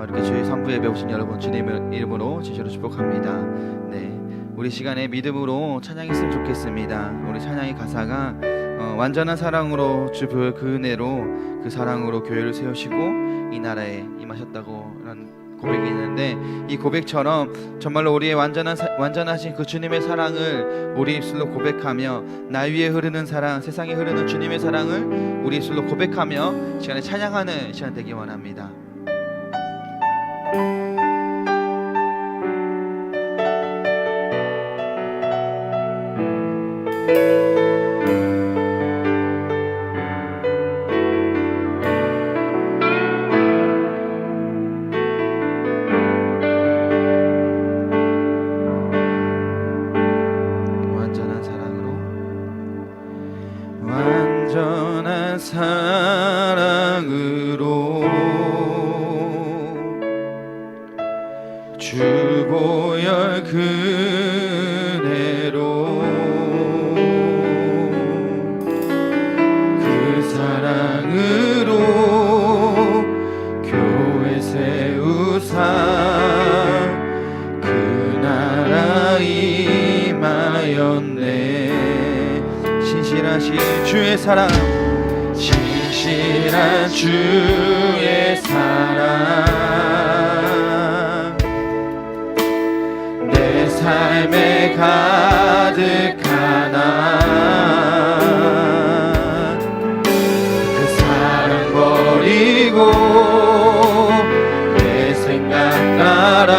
이렇게 주의 선부 예배 오신 여러분 주님의 이름으로 진실로 축복합니다. 네, 우리 시간에 믿음으로 찬양했으면 좋겠습니다. 우리 찬양의 가사가 완전한 사랑으로 주 보혈 그 은혜로 그 사랑으로 교회를 세우시고 이 나라에 임하셨다고 라는 고백이 있는데, 이 고백처럼 정말로 우리의 완전하신 그 주님의 사랑을 우리 입술로 고백하며 나 위에 흐르는 사랑, 세상에 흐르는 주님의 사랑을 우리 입술로 고백하며 시간에 찬양하는 시간 되기 원합니다. 완전한 사랑으로 주 보혈 그대로 그 사랑으로 교회 세우사 그 나라 임하였네. 신실하신 주의 사랑, 신실한 주의 사랑 내 삶에 가득하나 그 사랑 버리고 내 생각 따라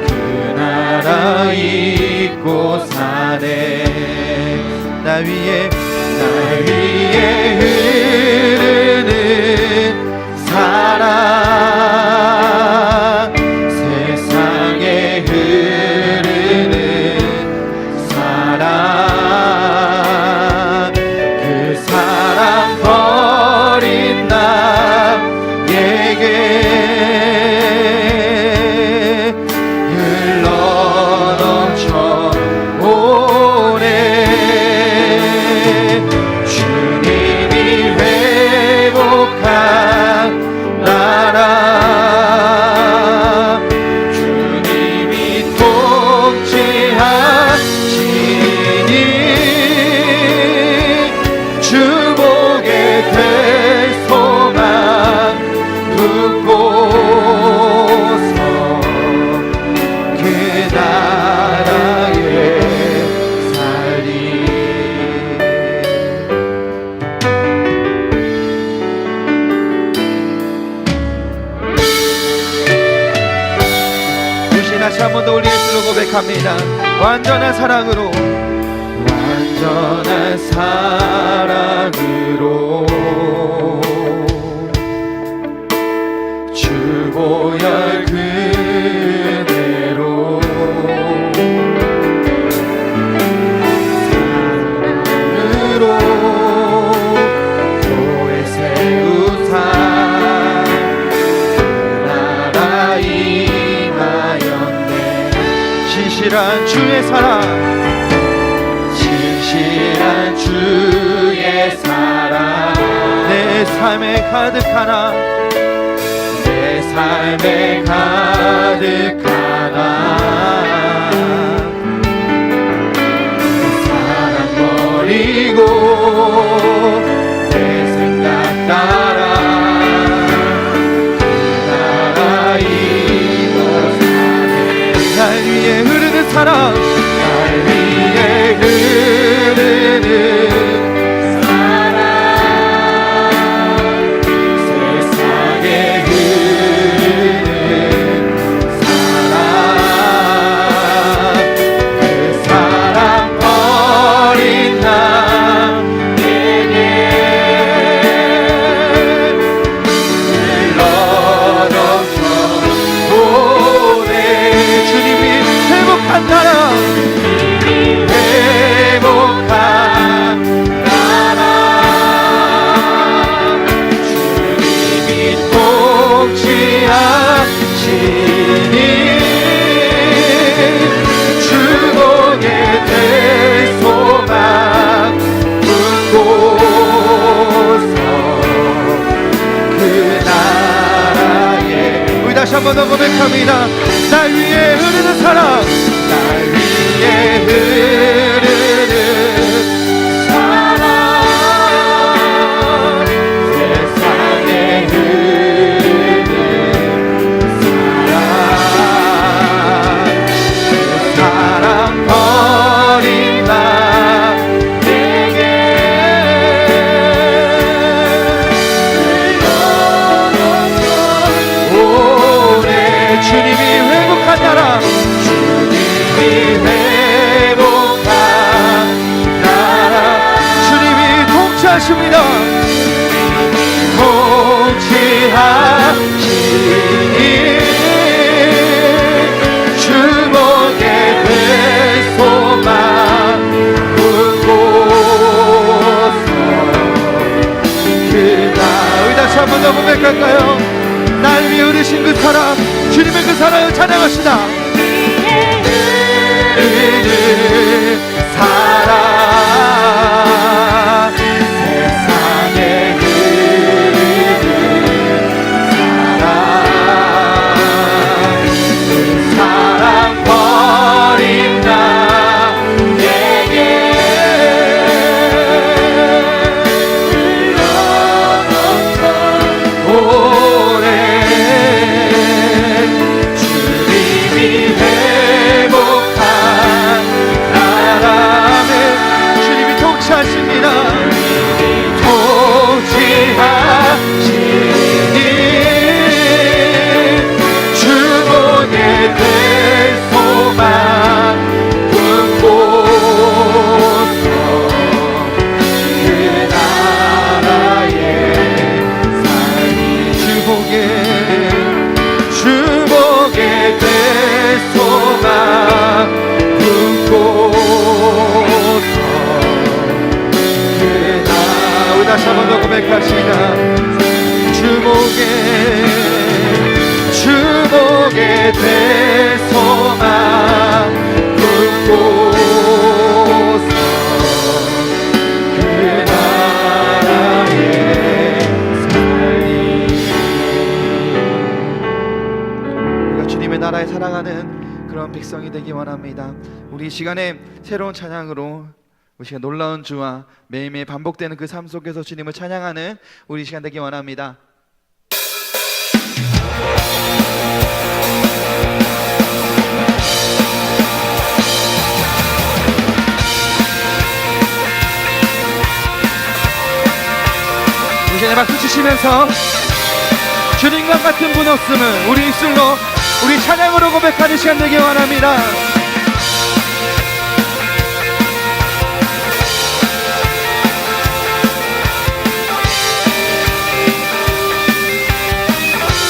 그 나라 잊고 사네. 나 위에 흐르는 사랑, 세상에 흐르는 사랑, 그 사랑 버린 나에게 흘러넘쳐 다시 한 번 더 우리 예수로 고백합니다. 완전한 사랑으로, 완전한 사랑으로 주 보혈 그대로 사랑으로 교회 세우사 신실한 주의 사랑, 신실한 주의 사랑 내 삶에 가득하나, 내 삶에 가득하나 그 사랑 버리고 내 생각 따라 그 나라 이곳 날 위에 흐르는 사랑, 날 위에 흐르는 사랑, 세상에 흐르는 사랑, 그 사랑 버린 나에게 한 번 더 고백합니다. 날 위해 흐르는 사랑, 날 위해 흐르는 사랑, 세상에 흐르는 사랑, 그 사랑 버린다 내게. 오래 주님이 회복한 나라, 주님이 회복한 나라, 주님이 통치하십니다. 통치하시니 주목의 그 소망 붙고서 그날. 우리 다시 한 번 더 고백할까요? 날 위해 흐르신 그 사랑, 주님의 그 사랑을 찬양합시다. 흐르는 사랑, 세상에 흐르는 사랑, 그 사랑 버린다 내게. 오래 주님이 회복한 나라는 주님이 통치하십니다. 통치하시니 주목의 그 소망 붙고서 그 나라의 삶이. 주목의 그 소망 붙고서 그 나라. 우리 다시 한 번 더 고백합시다. 주목의 그 소망 붙고서 그 나라의 삶이. 우리가 주님의 나라에 살아가는 그런 백성이 되기 원합니다. 우리 이 시간에 새로운 찬양으로 우리 시간 놀라운 주와 매일매일 반복되는 그 삶 속에서 주님을 찬양하는 우리 시간 되기 원합니다. 우리 시간에 박수 치시면서 주님과 같은 분 없음을 우리 입술로 우리 찬양으로 고백하는 시간 되기 원합니다.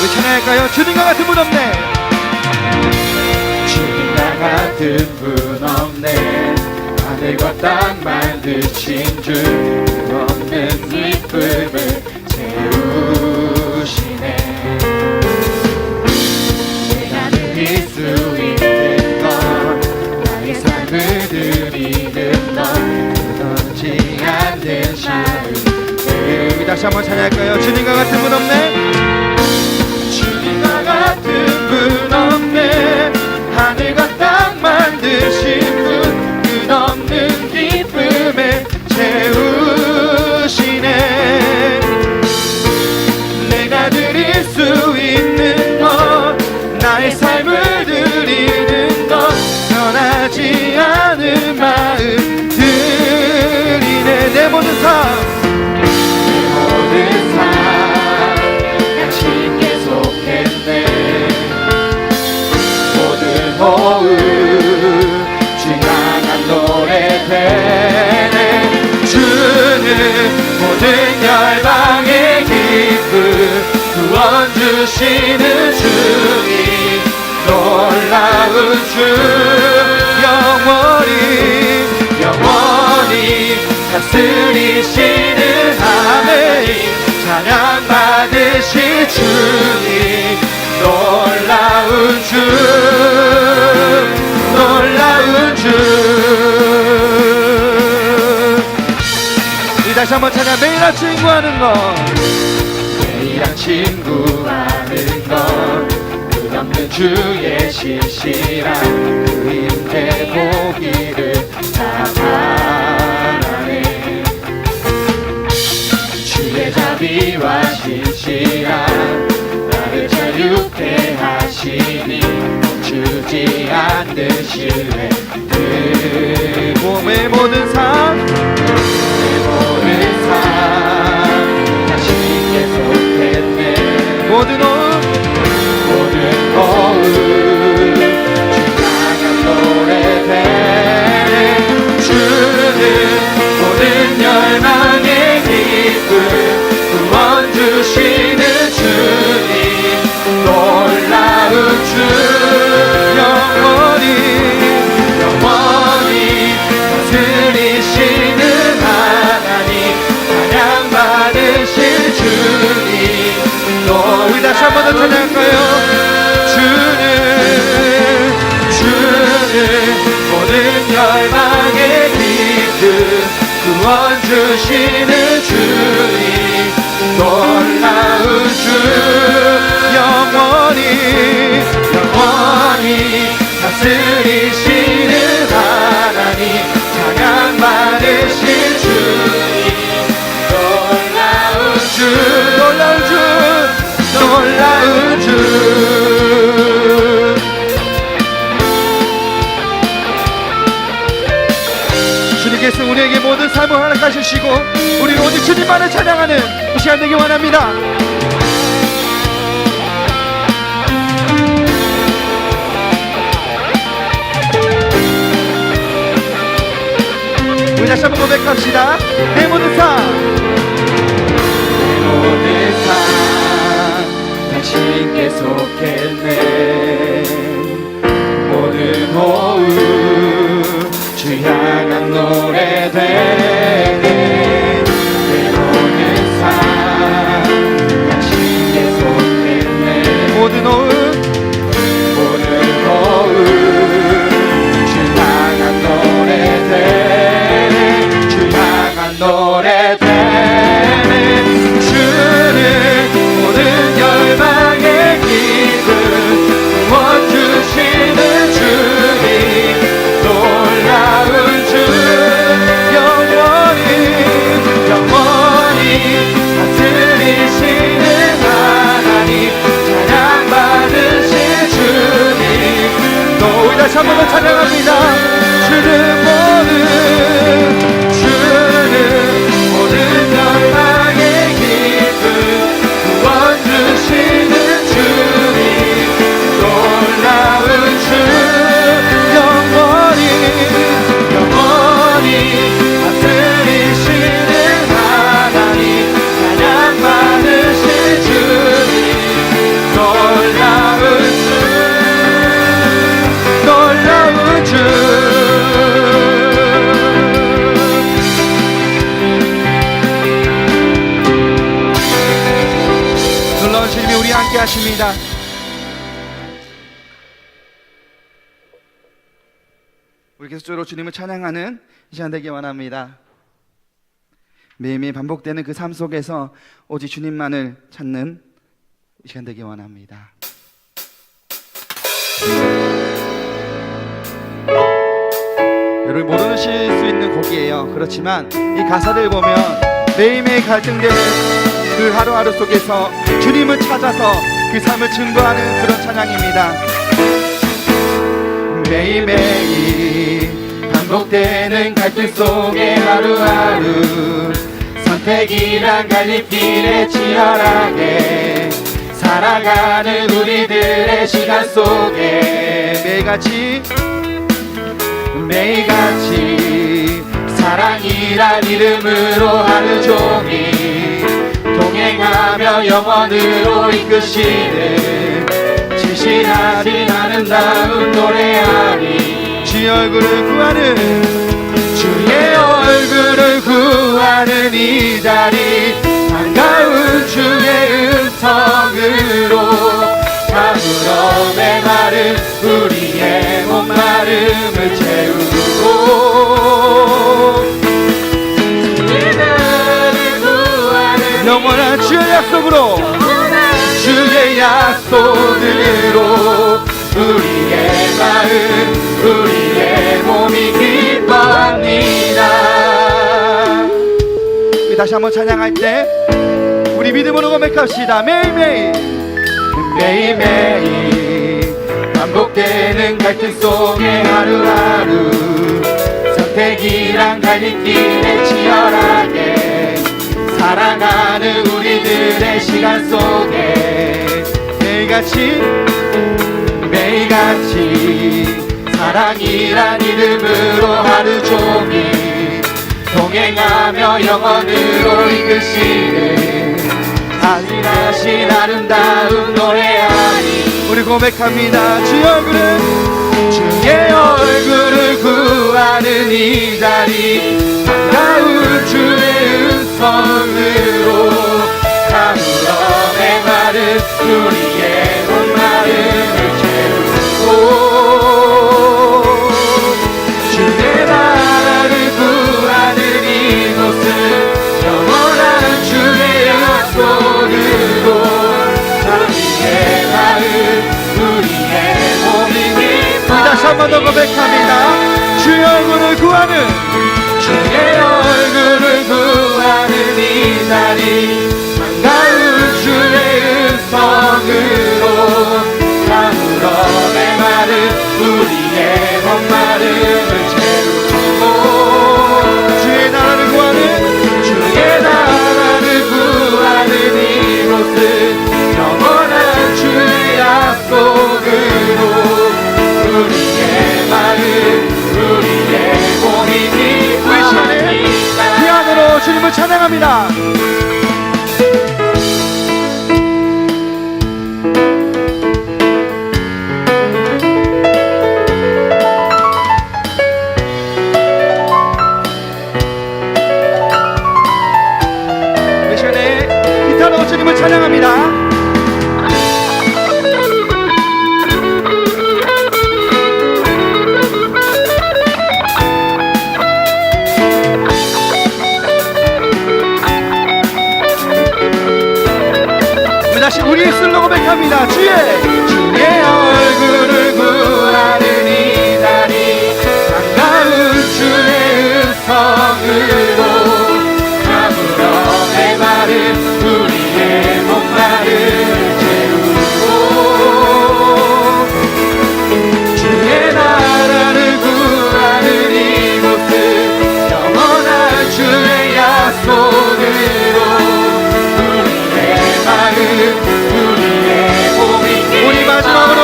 우리 찬양할까요? 주님과 같은 분 없네. 주님과 같은 분 없네. 하늘과 땅 만드신 주, 그 없는 기쁨을 채우시네. 내가 누릴 수 있는 것, 나의 삶을 드리는 것, 끊어지지 않는 시간. 우리 다시 한번 찬양할까요? 주님과 같은 분 없네. 주님과 같은 분 없네. 하늘과 땅 만드신 분, 끝없는 기쁨에 채우시네. 내가 드릴 수 있는 것, 나의 삶을 드리는 것, 변하지 않은 마음 드리네. 내 모든 삶, 내 모든 삶 당신께 속했네. 모든 호흡 주 향한 노래 되네. 주는 모든 열방의 기쁨 구원 주시는 주님, 놀라운 주, 영원히 다스리시는 아멘. 찬양 받으실 주님, 놀라운 주, 놀라운 주. 우리 다시 한번 찬양. 매일 아침 구하는 것, 매일 아침 구하는 것, 주의 신실한 그 임재 보기를 나타나네. 주의 자비와 신실한 나를 자유케 하시니 멈추지 않으실래. 몸의 모든 삶 당신께 속했네. 모든 호흡 주 향한 노래되네. 주는 모든 열망의 기쁨 구원 주시는 주님 놀라운 주 영원히 다스리시는 하나님 찬양 받으실 주님 우리 다시 한 번 더 찬양할까요? 주는 모든 열망의 기쁨 구원 주시는 주님 놀라운 주 영원히 다스리시는 하나님 찬양 받으실 주님 놀라운 주 주님께서 우리에게 모든 삶을 허락하시고 우리 오직 주님만을 찬양하는 이 시간 되기 원합니다. 우리 다시 한번 고백합시다. 내 모든 삶 당신께 속했네. 모든 호흡 주 향한 노래 되네. 내 모든 삶 당신께 속했네. 모든 호흡 주 향한 노래 되네. 주 향한 노래 되네. 주는 모든 열망의 기쁨 구원 주시는 주님 놀라운 주 영원히 다스리시는 하나님 찬양 받으실 주님 또 우리 다시 한 번 더 찬양합니다. 주는 모든 열망의 기쁨 구원 주시는 주님 놀라운 주 영원히 다스리시는 하나님 찬양 받으실 주님 놀라운 주 놀라운 주님이 우리 함께 하십니다. 우리 계속적으로 주님을 찬양하는 이 시간 되기 원합니다. 매일매일 반복되는 그 삶 속에서 오직 주님만을 찾는 이 시간 되기 원합니다. 여러분 모르실 수 있는 곡이에요. 그렇지만 이 가사를 보면 매일매일 갈등되는 그 하루하루 속에서 주님을 찾아서 그 삶을 증거하는 그런 찬양입니다. 매일매일 반복되는 갈등 속에 하루하루 선택이란 갈림길에 치열하게 살아가는 우리들의 시간 속에 매일같이 사랑이란 이름으로 하루 종일 동행하며 영원으로 이끄시는 진실하신 아름다운 노래하니 주의 얼굴을 구하는 이 자리 반가운 주의 음성으로 가물어 메마른 우리의 목마름을 채우고 영원한 주의 약속으로 주의 약속으로 우리의 마음 우리의 몸이 기뻐합니다. 우리 다시 한번 찬양할 때 우리 믿음으로 고백합시다. 매일매일 매일매일 반복되는 갈등 속에 하루하루 선택이란 갈림길에 치열하게 살아가는 우리들의 시간 속에 매일같이 사랑이란 이름으로 하루 종일 동행하며 영원으로 이끄시는 잔인하신 아름다운 노래하니 우리 고백합니다. 주의 얼굴을 구하는 이 자리 반가운 주의 음성으로 가물어 메마른 우리의 온 마음을 채우고 주의 나라를 구하는 이곳은 영원한 주의 약속으로 우리의 마음 우리의 몸이 기뻐 다시 한 번 더 고백합니다. 주의 얼굴을 구하는 이 자리 반가운 주의 음성으로 가물어 메마른 우리의 목마름을 채우고 주의 나라를 구하는 이곳은 영원한 주의 약속으로 우리의 마음 우리의 몸이 기뻐합니다. 그 안으로 주님을 찬양합니다. 이 시간에 기타로 주님을 찬양합니다. 다시 우리의 술로 고백합니다. 주의 얼굴을 구하는 이 자리 반가운 주의 음성으로 가물어 메마른 우리의 목마름을 채우고 주의 나라를 구하는 이곳은 영원한 주의 약속으로 우리 마지막으로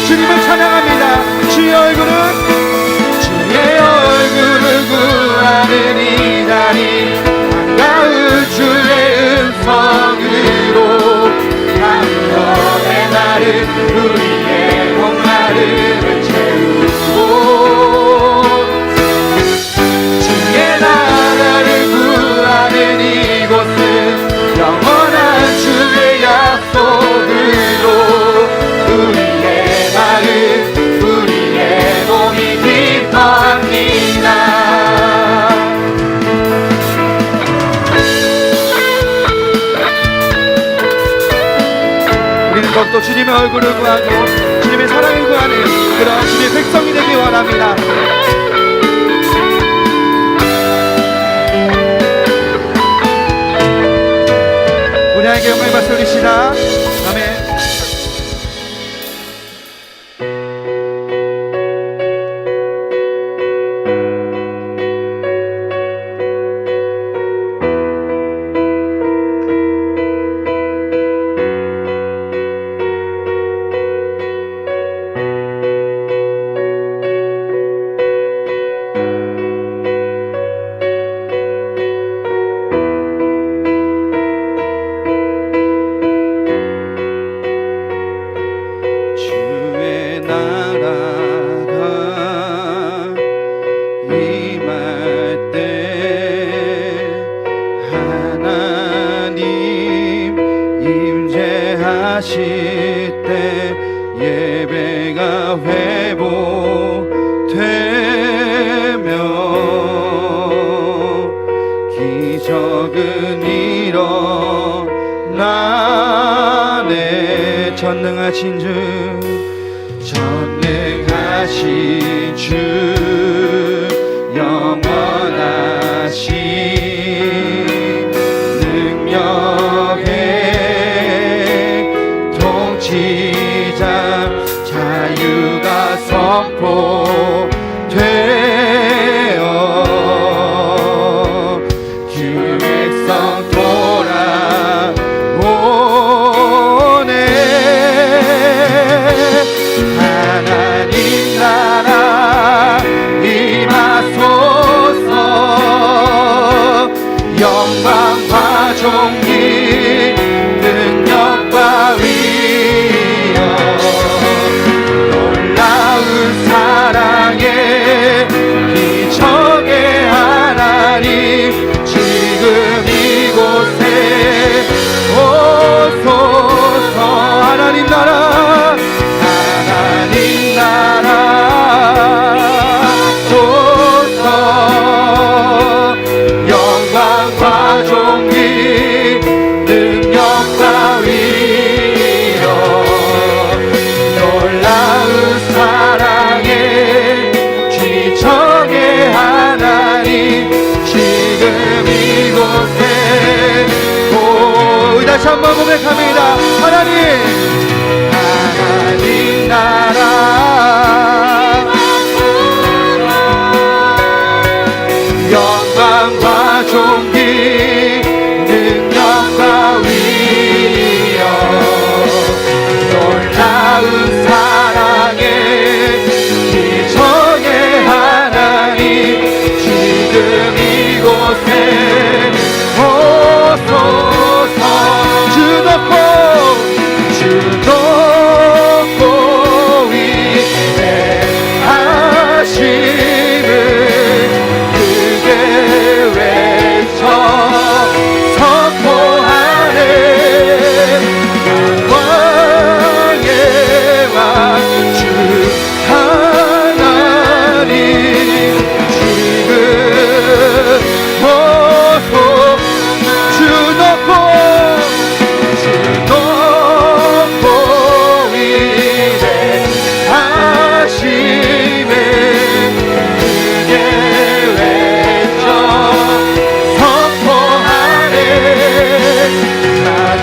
주님을 찬양합니다. 주의 얼굴을 구하는 이 자리 반가운 주의 음성으로 가물어 메마른 우리의 목마름을 채우고 주의 나라를 구하는 이곳은 영원한 주의 약속으로 우리의 마음 우리의 몸이 기뻐합니다. 우리는 더욱더 주님의 얼굴을 구하고 주님의 사랑을 구하는 그런 주님의 백성이 되기 원합니다. 우리 하나님께 영광의 박수 올립시다. 아멘. 하실 때 예배가 회복되며 기적은 일어나네. 전능하신 주 전능하신 주 영원하신 능력의 통치자 자유가 선포되어 주 백성 돌아오네. 하나님 나라 임하소서. 영광과 존귀 능력과 위엄 놀라운 사랑의 기적의 하나님 지금 이곳에 오소서. 하나님 나라 하나님 나라 소서. 영광과 존귀 능력과 위엄 놀라운 사랑의 기적의 하나님 지금 이곳에 다시 한번 고백합니다. 하나님 나라 영광과 존귀 능력과 위엄 놀라운 사랑의 기적의 하나님 지금 이곳에 오소서. 주 높고 위대하심을 크게 외쳐 선포하네. 왕의 왕 주 하나님 지금 오소. 주 높고 위대하심을 크게 외쳐 선포하네.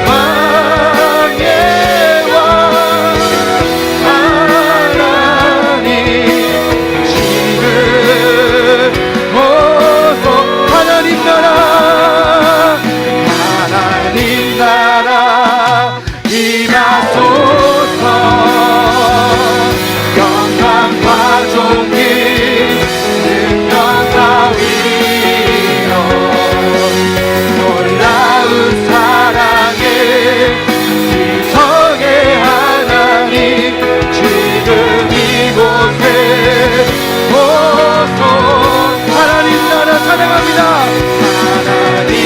만왕의 왕 하나님 지금 오소. 하나님 나라 임하소서. 영광과 존귀 능력과 위엄 놀라운 사랑의 기적의 하나님 지금 이곳에 오소. 하나님 나라 찬양합니다. 하나님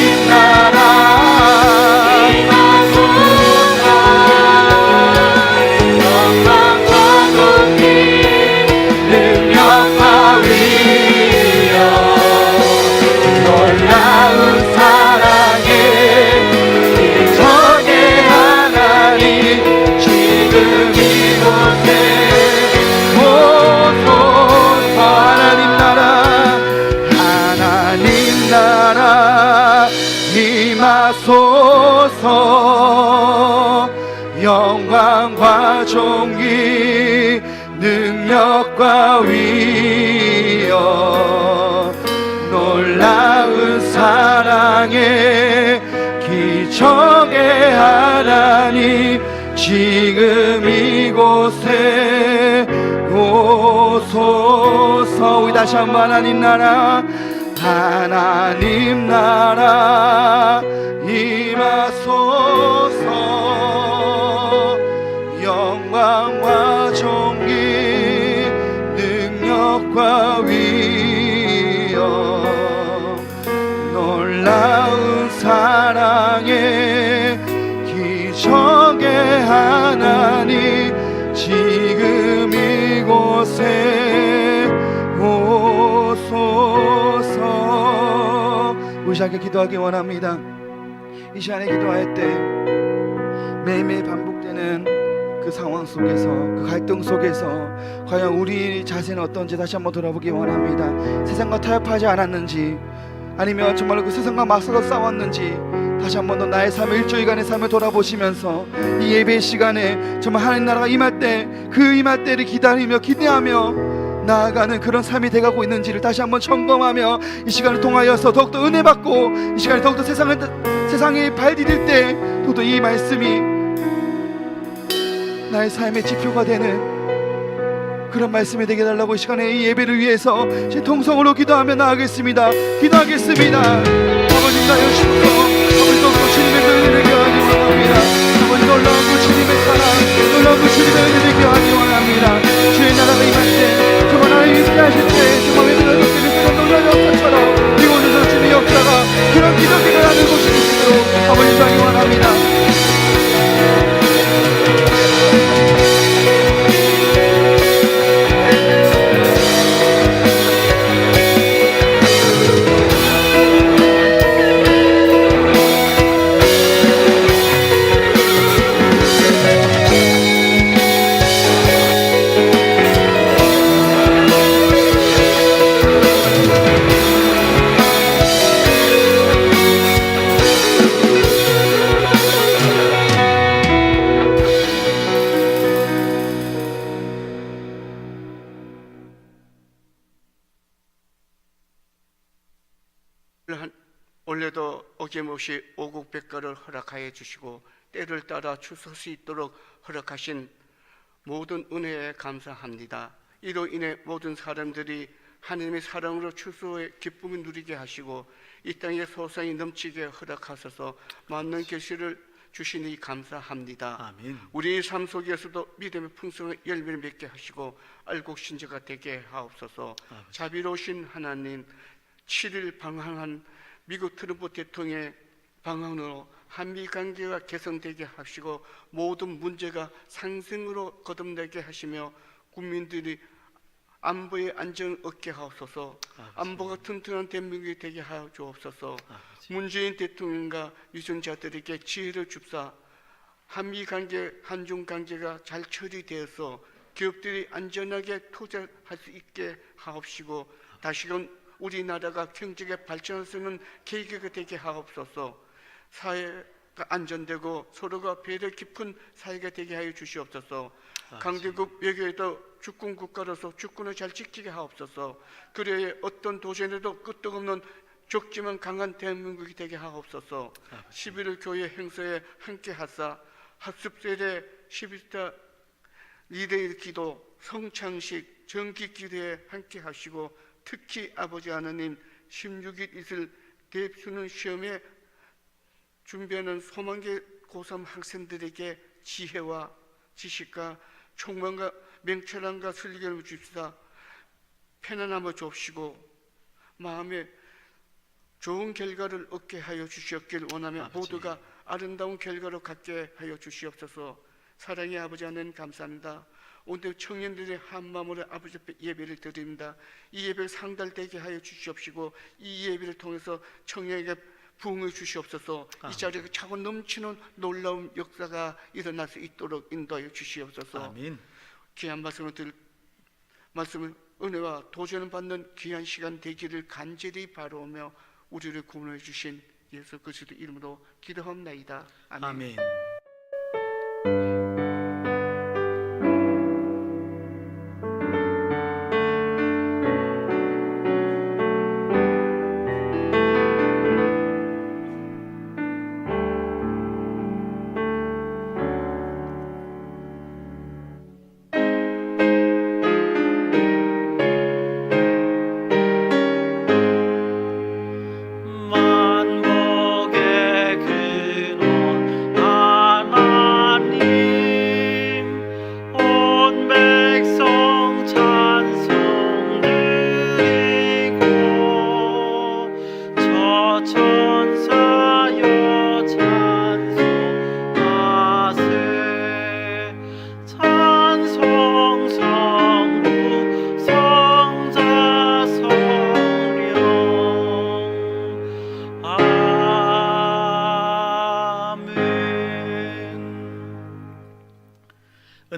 나라 임하소서. 영광과 존귀 능력과 위엄 놀라운 사랑의 기적의 하나님 지금 이곳에 오소서. 우리 다시 한번 하나님 나라 임하소서. 영광과 존귀 능력과 위엄 놀라운 사랑의 기적의 하나님 지금 이곳에 오소서. 우리 시작에 기도하기 원합니다. 이 시간에 기도할 때 매일매일 반복되는 그 상황 속에서, 그 갈등 속에서 과연 우리 자세는 어떤지 다시 한번 돌아보기 원합니다. 세상과 타협하지 않았는지, 아니면 정말로 그 세상과 맞서서 싸웠는지 다시 한번 더 나의 삶을, 일주일간의 삶을 돌아보시면서 이 예배 시간에 정말 하나님 나라가 임할 때, 그 임할 때를 기다리며 기대하며 나아가는 그런 삶이 돼가고 있는지를 다시 한번 점검하며 이 시간을 통하여서 더욱더 은혜 받고, 이 시간에 더욱더 세상에 발 디딜 때 더욱더 이 말씀이 나의 삶의 지표가 되는 그런 말씀이 되게 달라고 이 시간에 이 예배를 위해서 제 통성으로 기도하며 나아가겠습니다. 기도하겠습니다. 아버지 나여주소서. 아버지 더욱더 주님의 그 은혜를 교하기 원합니다. 아버지 놀라운 그 주님의 사랑, 놀라운 그 주님의 은혜를 교하기 원합니다. 주의 나라가 임할 때, 정말 나를 위대하실 때, 정말 외면을 느끼는 그런 놀라운 역사처럼 이곳에서 주님의 역사가, 그런 기적이 일어나는 곳이 되시도록 아버지 기도하기 원합니다. 올해도 어김없이 오국백과를 허락하여 주시고 때를 따라 추수할 수 있도록 허락하신 모든 은혜에 감사합니다. 이로 인해 모든 사람들이 하나님의 사랑으로 추수의 기쁨을 누리게 하시고 이 땅에 소산이 넘치게 허락하셔서 많은 결실을 주시니 감사합니다. 아멘. 우리 삶 속에서도 믿음의 풍성한 열매를 맺게 하시고 알곡 신자가 되게 하옵소서. 아버지. 자비로우신 하나님, 7일 방한한 미국 트럼프 대통령의 방한으로 한미 관계가 개선되게 하시고 모든 문제가 상승으로 거듭나게 하시며 국민들이 안보의 안정을 얻게 하옵소서. 안보가 튼튼한 대한민국이 되게 하여 주옵소서. 문재인 대통령과 유전자들에게 지혜를 줍사 한미 관계, 한중 관계가 잘 처리되어서 기업들이 안전하게 투자할 수 있게 하옵시고 다시금 우리나라가 경제가 발전할 수 있는 계기가 되게 하옵소서. 사회가 안전되고 서로가 배려 깊은 사회가 되게 하여 주시옵소서. 강대국 외교에도 주권 국가로서 주권을 잘 지키게 하옵소서. 그래야 어떤 도전에도 끄떡없는 적지만 강한 대한민국이 되게 하옵소서. 11월 교회 행사에 함께 하사 학습세대 11타 리레이 기도, 성창식, 정기 기도에 함께 하시고 특히 아버지 하나님 16일 이슬 대입수능 시험에 준비하는 소망계 고3 학생들에게 지혜와 지식과 총명과 명철함과 슬기를 주시사 편안함을 주옵시고 마음에 좋은 결과를 얻게 하여 주시옵길 원하며 아버지. 모두가 아름다운 결과를 갖게 하여 주시옵소서. 사랑의 아버지 하나님 감사합니다. 오늘 청년들의 한마음으로 아버지 앞에 예배를 드립니다. 이 예배를 상달되게 하여 주시옵시고 이 예배를 통해서 청년에게 부흥을 주시옵소서. 이 자리에 차고 넘치는 놀라운 역사가 일어날 수 있도록 인도하여 주시옵소서. 아멘. 귀한 말씀을 은혜와 도전을 받는 귀한 시간 되기를 간절히 바라오며 우리를 구원해 주신 예수 그리스도 이름으로 기도합나이다. 아멘. 아멘. 만국의 근원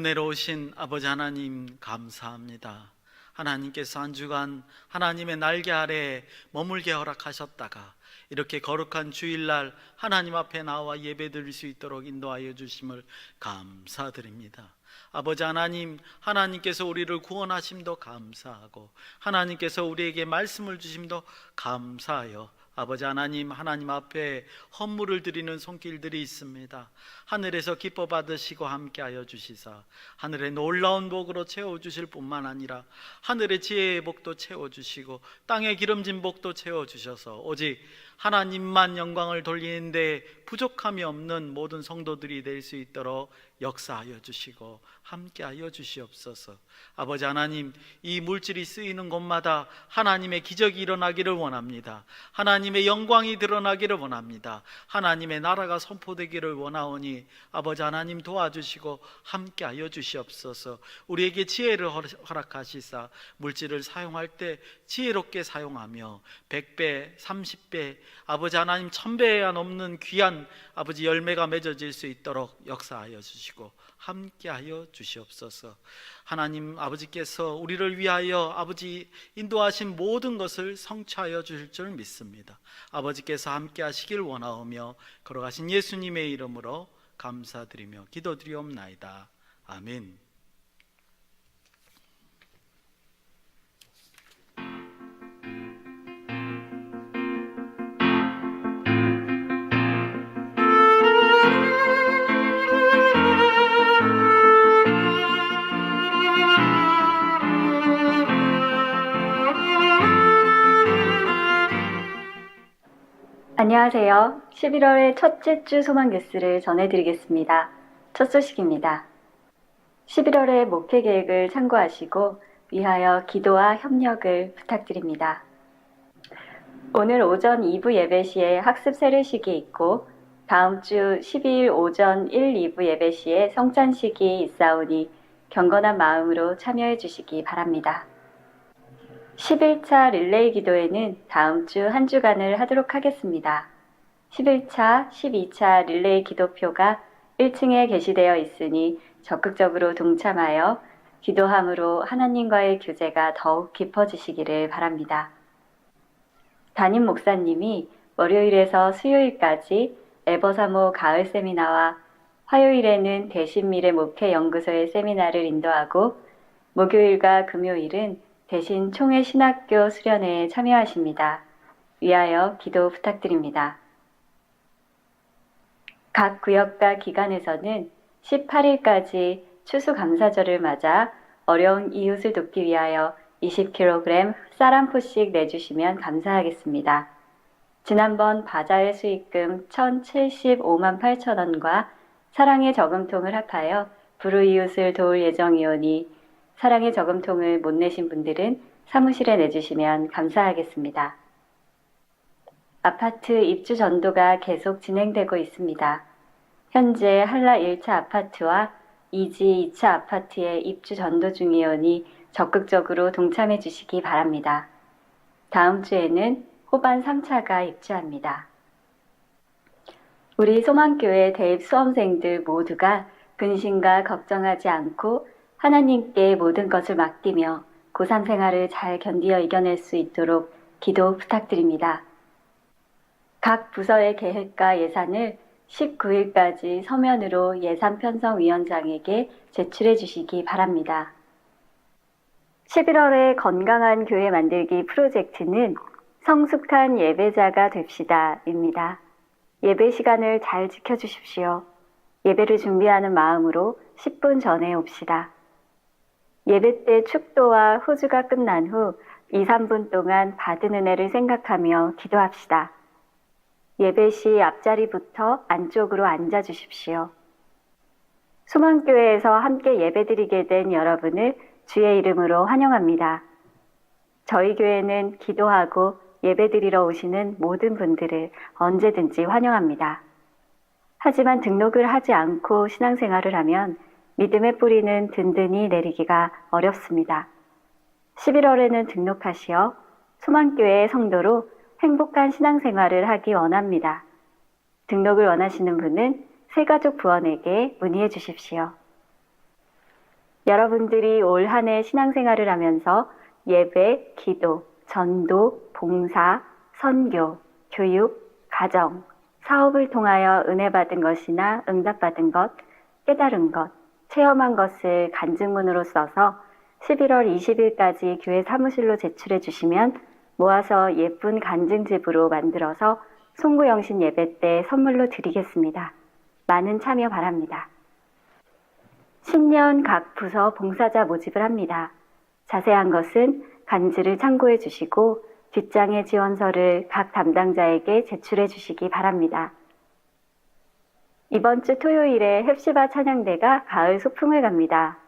은혜로우신 아버지 하나님 감사합니다. 하나님께서 한 주간 하나님의 날개 아래에 머물게 허락하셨다가 이렇게 거룩한 주일날 하나님 앞에 나와 예배드릴 수 있도록 인도하여 주심을 감사드립니다. 아버지 하나님, 하나님께서 우리를 구원하심도 감사하고 하나님께서 우리에게 말씀을 주심도 감사하여 아버지 하나님, 하나님 앞에 헌물을 드리는 손길들이 있습니다. 하늘에서 기뻐 받으시고 함께하여 주시사 하늘의 놀라운 복으로 채워주실 뿐만 아니라 하늘의 지혜의 복도 채워주시고 땅의 기름진 복도 채워주셔서 오직 하나님만 영광을 돌리는데 부족함이 없는 모든 성도들이 될 수 있도록 역사하여 주시고 함께하여 주시옵소서. 아버지 하나님, 이 물질이 쓰이는 곳마다 하나님의 기적이 일어나기를 원합니다. 하나님의 영광이 드러나기를 원합니다. 하나님의 나라가 선포되기를 원하오니 아버지 하나님 도와주시고 함께하여 주시옵소서. 우리에게 지혜를 허락하시사 물질을 사용할 때 지혜롭게 사용하며 100배, 30배, 아버지 하나님 1000배가 넘는 귀한 아버지 열매가 맺어질 수 있도록 역사하여 주시고 함께하여 주시옵소서. 하나님 아버지께서 우리를 위하여 아버지 인도하신 모든 것을 성취하여 주실 줄 믿습니다. 아버지께서 함께하시길 원하오며 걸어가신 예수님의 이름으로 감사드리며 기도드리옵나이다. 아멘. 안녕하세요. 11월의 첫째 주 소망 뉴스를 전해드리겠습니다. 첫 소식입니다. 11월의 목회 계획을 참고하시고 위하여 기도와 협력을 부탁드립니다. 오늘 오전 2부 예배 시에 학습 세례식이 있고 다음 주 12일 오전 1, 2부 예배 시에 성찬식이 있사오니 경건한 마음으로 참여해 주시기 바랍니다. 11차 릴레이 기도회는 다음 주 한 주간을 하도록 하겠습니다. 11차, 12차 릴레이 기도표가 1층에 게시되어 있으니 적극적으로 동참하여 기도함으로 하나님과의 교제가 더욱 깊어지시기를 바랍니다. 담임 목사님이 월요일에서 수요일까지 에버사모 가을 세미나와 화요일에는 대신미래 목회 연구소의 세미나를 인도하고 목요일과 금요일은 대신 총회 신학교 수련회에 참여하십니다. 위하여 기도 부탁드립니다. 각 구역과 기관에서는 18일까지 추수감사절을 맞아 어려운 이웃을 돕기 위하여 20kg 쌀 한 포씩 내주시면 감사하겠습니다. 지난번 바자회 수익금 1,075만 8천 원과 사랑의 저금통을 합하여 불우이웃을 도울 예정이오니 사랑의 저금통을 못 내신 분들은 사무실에 내주시면 감사하겠습니다. 아파트 입주 전도가 계속 진행되고 있습니다. 현재 한라 1차 아파트와 이지 2차 아파트에 입주 전도 중이오니 적극적으로 동참해 주시기 바랍니다. 다음 주에는 호반 3차가 입주합니다. 우리 소망교회 대입 수험생들 모두가 근심과 걱정하지 않고 하나님께 모든 것을 맡기며 고3 생활을 잘 견디어 이겨낼 수 있도록 기도 부탁드립니다. 각 부서의 계획과 예산을 19일까지 서면으로 예산편성위원장에게 제출해 주시기 바랍니다. 11월에 건강한 교회 만들기 프로젝트는 성숙한 예배자가 됩시다입니다. 예배 시간을 잘 지켜주십시오. 예배를 준비하는 마음으로 10분 전에 옵시다. 예배 때 축도와 호주가 끝난 후 2, 3분 동안 받은 은혜를 생각하며 기도합시다. 예배 시 앞자리부터 안쪽으로 앉아 주십시오. 소망교회에서 함께 예배드리게 된 여러분을 주의 이름으로 환영합니다. 저희 교회는 기도하고 예배드리러 오시는 모든 분들을 언제든지 환영합니다. 하지만 등록을 하지 않고 신앙생활을 하면 믿음의 뿌리는 든든히 내리기가 어렵습니다. 11월에는 등록하시어 소망교회의 성도로 행복한 신앙생활을 하기 원합니다. 등록을 원하시는 분은 새가족 부원에게 문의해 주십시오. 여러분들이 올 한 해 신앙생활을 하면서 예배, 기도, 전도, 봉사, 선교, 교육, 가정, 사업을 통하여 은혜 받은 것이나 응답받은 것, 깨달은 것, 체험한 것을 간증문으로 써서 11월 20일까지 교회 사무실로 제출해 주시면 모아서 예쁜 간증집으로 만들어서 송구영신 예배 때 선물로 드리겠습니다. 많은 참여 바랍니다. 신년 각 부서 봉사자 모집을 합니다. 자세한 것은 간지를 참고해 주시고 뒷장의 지원서를 각 담당자에게 제출해 주시기 바랍니다. 이번 주 토요일에 헵시바 찬양대가 가을 소풍을 갑니다.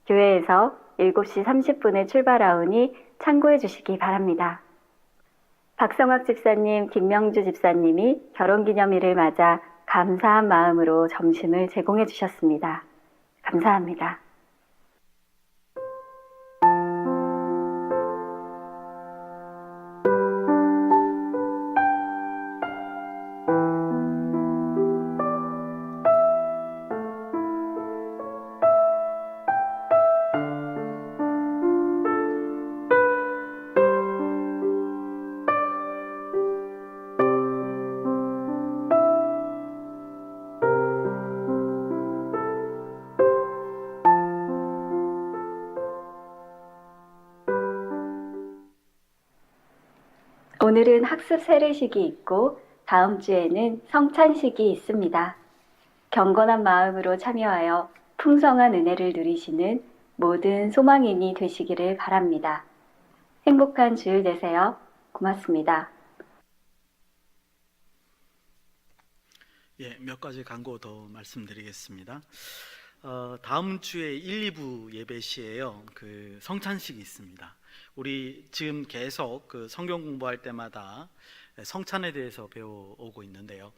교회에서 7시 30분에 출발하오니 참고해 주시기 바랍니다. 박성학 집사님, 김명주 집사님이 결혼기념일을 맞아 감사한 마음으로 점심을 제공해 주셨습니다. 감사합니다. 오늘은 학습 세례식이 있고 다음 주에는 성찬식이 있습니다. 경건한 마음으로 참여하여 풍성한 은혜를 누리시는 모든 소망인이 되시기를 바랍니다. 행복한 주일 되세요. 고맙습니다. 예, 몇 가지 광고 더 말씀드리겠습니다. 다음 주에 1, 2부 예배 시에요. 그 성찬식이 있습니다. 우리 지금 계속 그 성경 공부할 때마다 성찬에 대해서 배워오고 있는데요.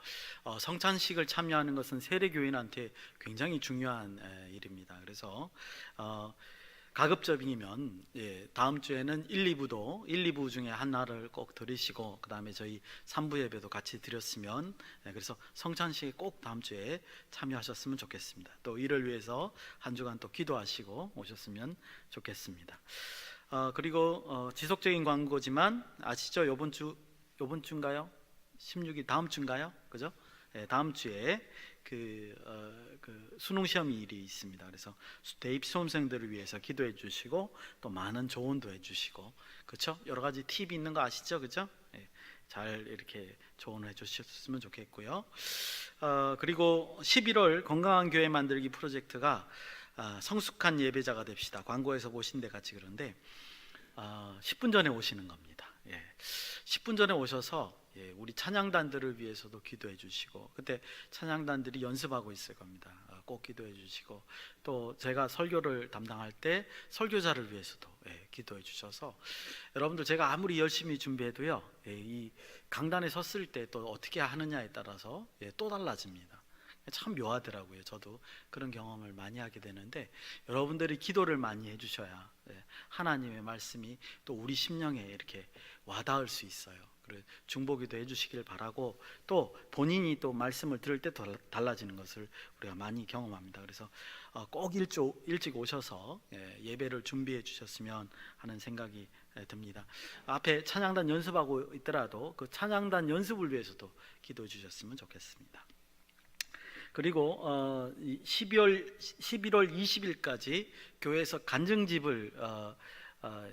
성찬식을 참여하는 것은 세례교인한테 굉장히 중요한 일입니다. 그래서 가급적이면 다음 주에는 1, 2부 중에 하나를 꼭 들으시고 그 다음에 저희 3부 예배도 같이 드렸으면 그래서 성찬식에 꼭 다음 주에 참여하셨으면 좋겠습니다. 또 이를 위해서 한 주간 또 기도하시고 오셨으면 좋겠습니다. 그리고 지속적인 광고지만 아시죠? 요번 주인가요? 16일 다음 주인가요? 그죠? 다음 주에 그 수능 시험일이 있습니다. 그래서 대입 수험생들을 위해서 기도해 주시고 또 많은 조언도 해 주시고 그렇죠? 여러 가지 팁이 있는 거 아시죠? 그죠? 잘 이렇게 조언해 주셨으면 좋겠고요. 그리고 11월 건강한 교회 만들기 프로젝트가 성숙한 예배자가 됩시다. 광고에서 보신 데 같이 그런데 10분 전에 오시는 겁니다. 10분 전에 오셔서 우리 찬양단들을 위해서도 기도해 주시고 그때 찬양단들이 연습하고 있을 겁니다. 꼭 기도해 주시고 또 제가 설교를 담당할 때 설교자를 위해서도 기도해 주셔서 여러분들 제가 아무리 열심히 준비해도요 이 강단에 섰을 때 또 어떻게 하느냐에 따라서 또 달라집니다. 참 묘하더라고요. 저도 그런 경험을 많이 하게 되는데 여러분들이 기도를 많이 해주셔야 하나님의 말씀이 또 우리 심령에 이렇게 와닿을 수 있어요. 그래서 중보기도 해주시길 바라고 또 본인이 또 말씀을 들을 때 달라지는 것을 우리가 많이 경험합니다. 그래서 꼭 일찍 오셔서 예배를 준비해 주셨으면 하는 생각이 듭니다. 앞에 찬양단 연습하고 있더라도 그 찬양단 연습을 위해서도 기도해 주셨으면 좋겠습니다. 그리고 11월 20일까지 교회에서 간증집을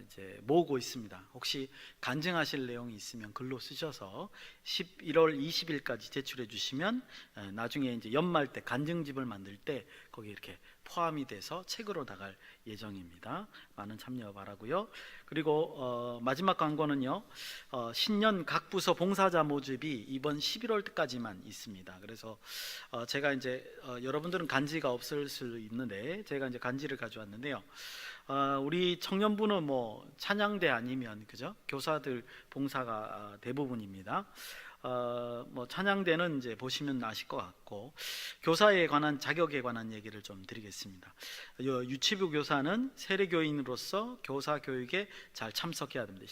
이제 모으고 있습니다. 혹시 간증하실 내용이 있으면 글로 쓰셔서 11월 20일까지 제출해 주시면 나중에 이제 연말 때 간증집을 만들 때 거기 이렇게 포함이 돼서 책으로 나갈 예정입니다. 많은 참여 바라고요. 그리고 마지막 광고는요. 신년 각 부서 봉사자 모집이 이번 11월까지만 있습니다. 그래서 제가 이제 여러분들은 간지가 없을 수 있는데 제가 이제 간지를 가져왔는데요. 우리 청년부는 뭐 찬양대 아니면 그죠? 교사들 봉사가 대부분입니다. 뭐 찬양대는 이제 보시면 아실 것 같고 교사에 관한 자격에 관한 얘기를 좀 드리겠습니다. 유치부 교사는 세례교인으로서 교사 교육에 잘 참석해야 됩니다.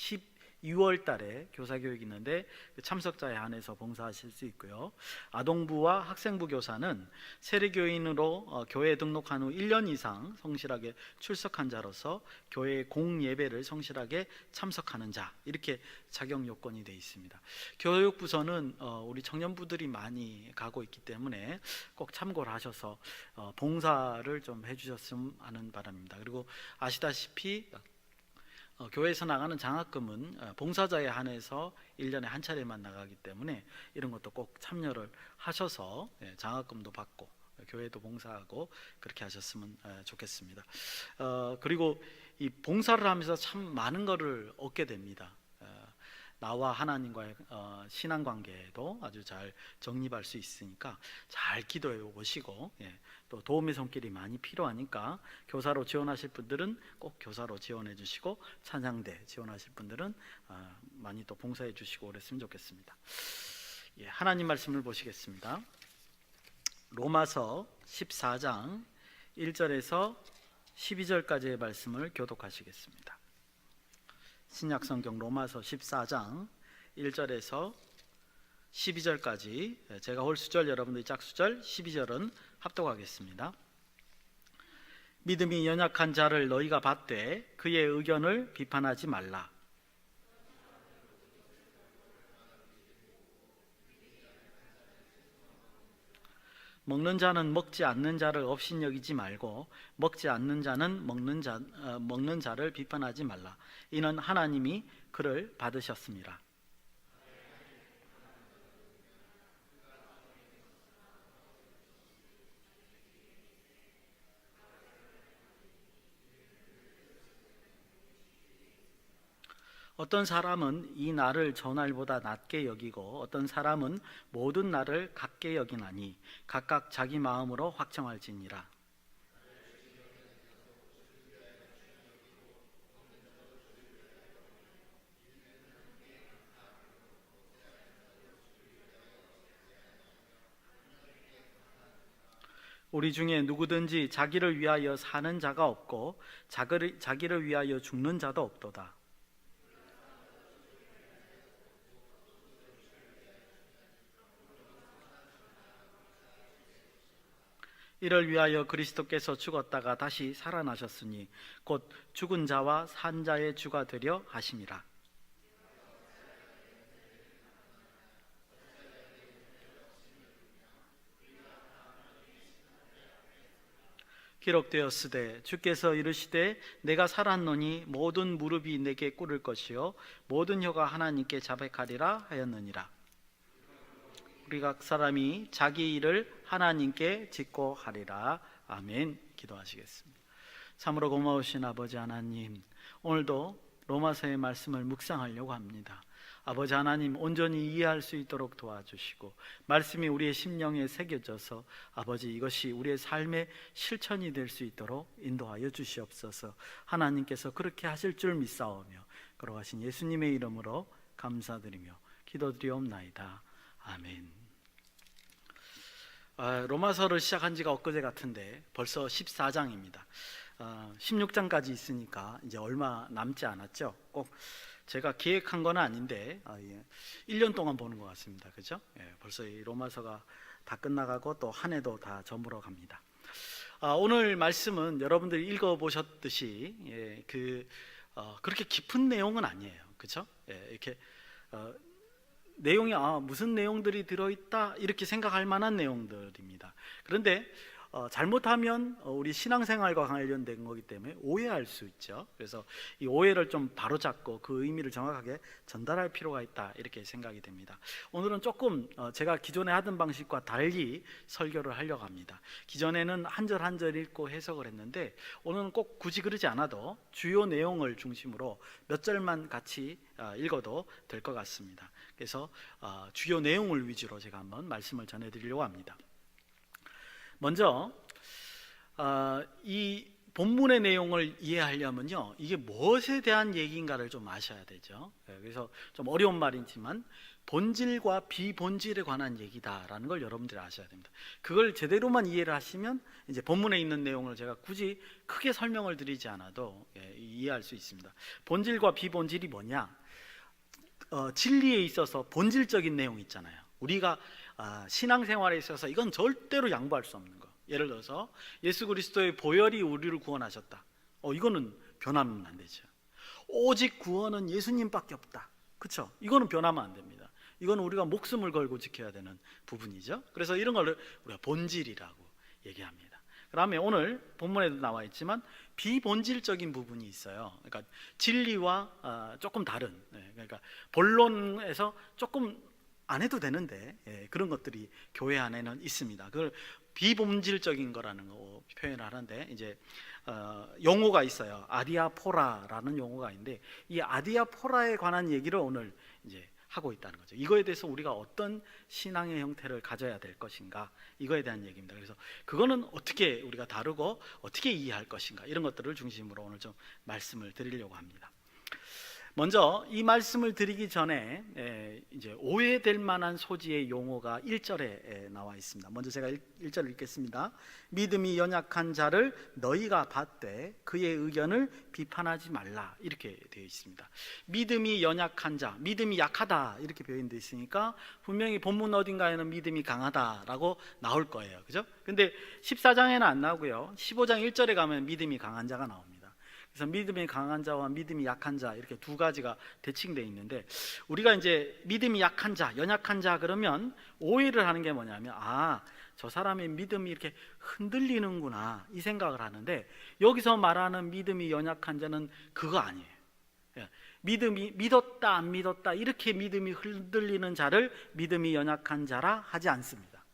2월 달에 교사 교육이 있는데 그 참석자에 한해서 봉사하실 수 있고요. 아동부와 학생부 교사는 세례교인으로 교회에 등록한 후 1년 이상 성실하게 출석한 자로서 교회 공예배를 성실하게 참석하는 자, 이렇게 자격 요건이 되어 있습니다. 교육부서는 우리 청년부들이 많이 가고 있기 때문에 꼭 참고를 하셔서 봉사를 좀 해주셨으면 하는 바람입니다. 그리고 아시다시피 교회에서 나가는 장학금은 봉사자에 한해서 1년에 한 차례만 나가기 때문에 이런 것도 꼭 참여를 하셔서 장학금도 받고 교회도 봉사하고 그렇게 하셨으면 좋겠습니다. 그리고 이 봉사를 하면서 참 많은 것을 얻게 됩니다. 나와 하나님과의 신앙관계도 아주 잘 정립할 수 있으니까 잘 기도해 보시고, 또 도움의 손길이 많이 필요하니까 교사로 지원하실 분들은 꼭 교사로 지원해 주시고, 찬양대 지원하실 분들은 많이 또 봉사해 주시고 그랬으면 좋겠습니다. 하나님 말씀을 보시겠습니다. 로마서 14장 1절에서 12절까지의 말씀을 교독하시겠습니다. 신약성경 로마서 14장 1절에서 12절까지, 제가 홀수절, 여러분들이 짝수절, 12절은 합독하겠습니다. 믿음이 연약한 자를 너희가 받되 그의 의견을 비판하지 말라. 먹는 자는 먹지 않는 자를 업신여기지 말고 먹지 않는 자는 먹는 자를 비판하지 말라. 이는 하나님이 그를 받으셨습니다. 어떤 사람은 이 날을 저 날보다 낮게 여기고 어떤 사람은 모든 날을 같게 여기나니 각각 자기 마음으로 확정할지니라. 우리 중에 누구든지 자기를 위하여 사는 자가 없고 자기를 위하여 죽는 자도 없도다. 이를 위하여 그리스도께서 죽었다가 다시 살아나셨으니 곧 죽은 자와 산 자의 주가 되려 하심이라. 기록되었으되 주께서 이르시되 내가 살았노니 모든 무릎이 내게 꿇을 것이요 모든 혀가 하나님께 자백하리라 하였느니라. 우리 각 사람이 자기 일을 하나님께 짓고 하리라. 아멘. 기도하시겠습니다. 참으로 고마우신 아버지 하나님, 오늘도 로마서의 말씀을 묵상하려고 합니다. 아버지 하나님, 온전히 이해할 수 있도록 도와주시고 말씀이 우리의 심령에 새겨져서 아버지 이것이 우리의 삶의 실천이 될 수 있도록 인도하여 주시옵소서. 하나님께서 그렇게 하실 줄 믿사오며 걸어가신 예수님의 이름으로 감사드리며 기도드리옵나이다. 아멘. 로마서를 시작한 지가 엊그제 같은데 벌써 14장입니다. 16장까지 있으니까 이제 얼마 남지 않았죠. 꼭 제가 기획한 건 아닌데 1년 동안 보는 것 같습니다. 그죠? 벌써 이 로마서가 다 끝나가고 또 한 해도 다 저물어 갑니다. 오늘 말씀은 여러분들이 읽어보셨듯이 그렇게 깊은 내용은 아니에요. 그죠? 이렇게 내용이 무슨 내용들이 들어있다 이렇게 생각할 만한 내용들입니다. 그런데 잘못하면 우리 신앙생활과 관련된 거기 때문에 오해할 수 있죠. 그래서 이 오해를 좀 바로잡고 그 의미를 정확하게 전달할 필요가 있다 이렇게 생각이 됩니다. 오늘은 조금 제가 기존에 하던 방식과 달리 설교를 하려고 합니다. 기존에는 한 절 한 절 읽고 해석을 했는데 오늘은 꼭 굳이 그러지 않아도 주요 내용을 중심으로 몇 절만 같이 읽어도 될 것 같습니다. 그래서 주요 내용을 위주로 제가 한번 말씀을 전해드리려고 합니다. 먼저 이 본문의 내용을 이해하려면요, 이게 무엇에 대한 얘기인가를 좀 아셔야 되죠. 그래서 좀 어려운 말이지만 본질과 비본질에 관한 얘기다라는 걸 여러분들이 아셔야 됩니다. 그걸 제대로만 이해를 하시면 이제 본문에 있는 내용을 제가 굳이 크게 설명을 드리지 않아도 이해할 수 있습니다. 본질과 비본질이 뭐냐? 진리에 있어서 본질적인 내용이 있잖아요. 우리가 신앙생활에 있어서 이건 절대로 양보할 수 없는 거. 예를 들어서 예수 그리스도의 보혈이 우리를 구원하셨다. 이거는 변하면 안 되죠. 오직 구원은 예수님밖에 없다. 그렇죠? 이거는 변하면 안 됩니다. 이거는 우리가 목숨을 걸고 지켜야 되는 부분이죠. 그래서 이런 걸 우리가 본질이라고 얘기합니다. 그다음에 오늘 본문에도 나와 있지만 비본질적인 부분이 있어요. 그러니까 진리와 조금 다른, 그러니까 본론에서 조금 안 해도 되는데 그런 것들이 교회 안에는 있습니다. 그걸 비본질적인 거라는 거 표현을 하는데 이제 용어가 있어요. 아디아포라라는 용어가 있는데 이 아디아포라에 관한 얘기를 오늘 이제 하고 있다는 거죠. 이거에 대해서 우리가 어떤 신앙의 형태를 가져야 될 것인가, 이거에 대한 얘기입니다. 그래서 그거는 어떻게 우리가 다루고 어떻게 이해할 것인가, 이런 것들을 중심으로 오늘 좀 말씀을 드리려고 합니다. 먼저 이 말씀을 드리기 전에 이제 오해될 만한 소지의 용어가 1절에 나와 있습니다. 먼저 제가 1절 읽겠습니다. 믿음이 연약한 자를 너희가 받되 그의 의견을 비판하지 말라, 이렇게 되어 있습니다. 믿음이 연약한 자, 믿음이 약하다 이렇게 표현되어 있으니까 분명히 본문 어딘가에는 믿음이 강하다라고 나올 거예요. 그죠? 근데 14장에는 안 나오고요, 15장 1절에 가면 믿음이 강한 자가 나옵니다. 그래서 믿음이 강한 자와 믿음이 약한 자, 이렇게 두 가지가 대칭되어 있는데, 우리가 이제 믿음이 약한 자, 연약한 자 그러면 오해를 하는 게 뭐냐면, 저 사람의 믿음이 이렇게 흔들리는구나, 이 생각을 하는데, 여기서 말하는 믿음이 연약한 자는 그거 아니에요. 믿음이 믿었다 안 믿었다 이렇게 믿음이 흔들리는 자를 믿음이 연약한 자라 하지 않습니다.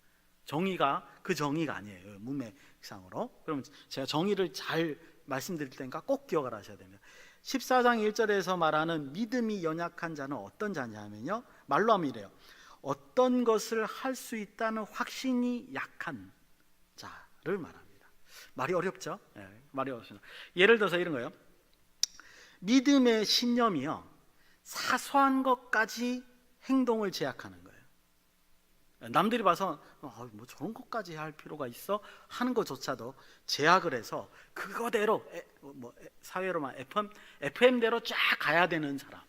정의가 그 정의가 아니에요, 문맥상으로. 그럼 제가 정의를 잘 말씀드릴 테니까 꼭 기억을 하셔야 됩니다. 14장 1절에서 말하는 믿음이 연약한 자는 어떤 자냐면요, 말로 하면 이래요. 어떤 것을 할 수 있다는 확신이 약한 자를 말합니다. 말이 어렵죠? 말이 어렵습니다. 예를 들어서 이런 거예요. 믿음의 신념이요, 사소한 것까지 행동을 제약하는 거예요. 남들이 봐서 뭐 저런 것까지 할 필요가 있어 하는 것조차도 제약을 해서 그거대로 사회로 말 FM대로 쫙 가야 되는 사람,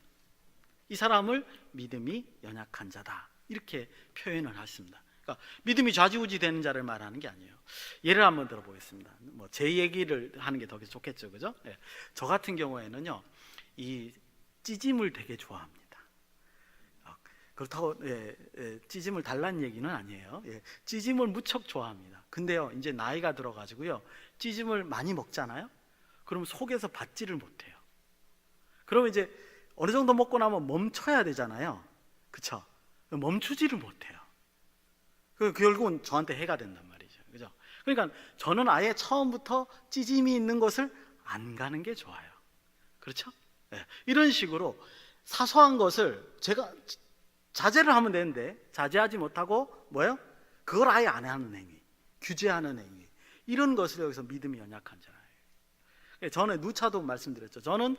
이 사람을 믿음이 연약한 자다, 이렇게 표현을 하십니다. 그러니까 믿음이 좌지우지 되는 자를 말하는 게 아니에요. 예를 한번 들어보겠습니다. 제 얘기를 하는 게 더 좋겠죠, 그죠? 저 같은 경우에는요, 이 찌짐을 되게 좋아합니다. 그렇다고 찌짐을 달라는 얘기는 아니에요. 찌짐을 무척 좋아합니다. 근데요, 이제 나이가 들어가지고요, 찌짐을 많이 먹잖아요. 그럼 속에서 받지를 못해요. 그러면 이제 어느 정도 먹고 나면 멈춰야 되잖아요. 그렇죠? 멈추지를 못해요. 결국은 저한테 해가 된단 말이죠. 그죠? 그러니까 저는 아예 처음부터 찌짐이 있는 것을 안 가는 게 좋아요. 그렇죠? 이런 식으로 사소한 것을 제가 자제를 하면 되는데 자제하지 못하고 그걸 아예 안 하는 행위, 규제하는 행위, 이런 것을 여기서 믿음이 연약한 자예요. 전에 누차도 말씀드렸죠. 저는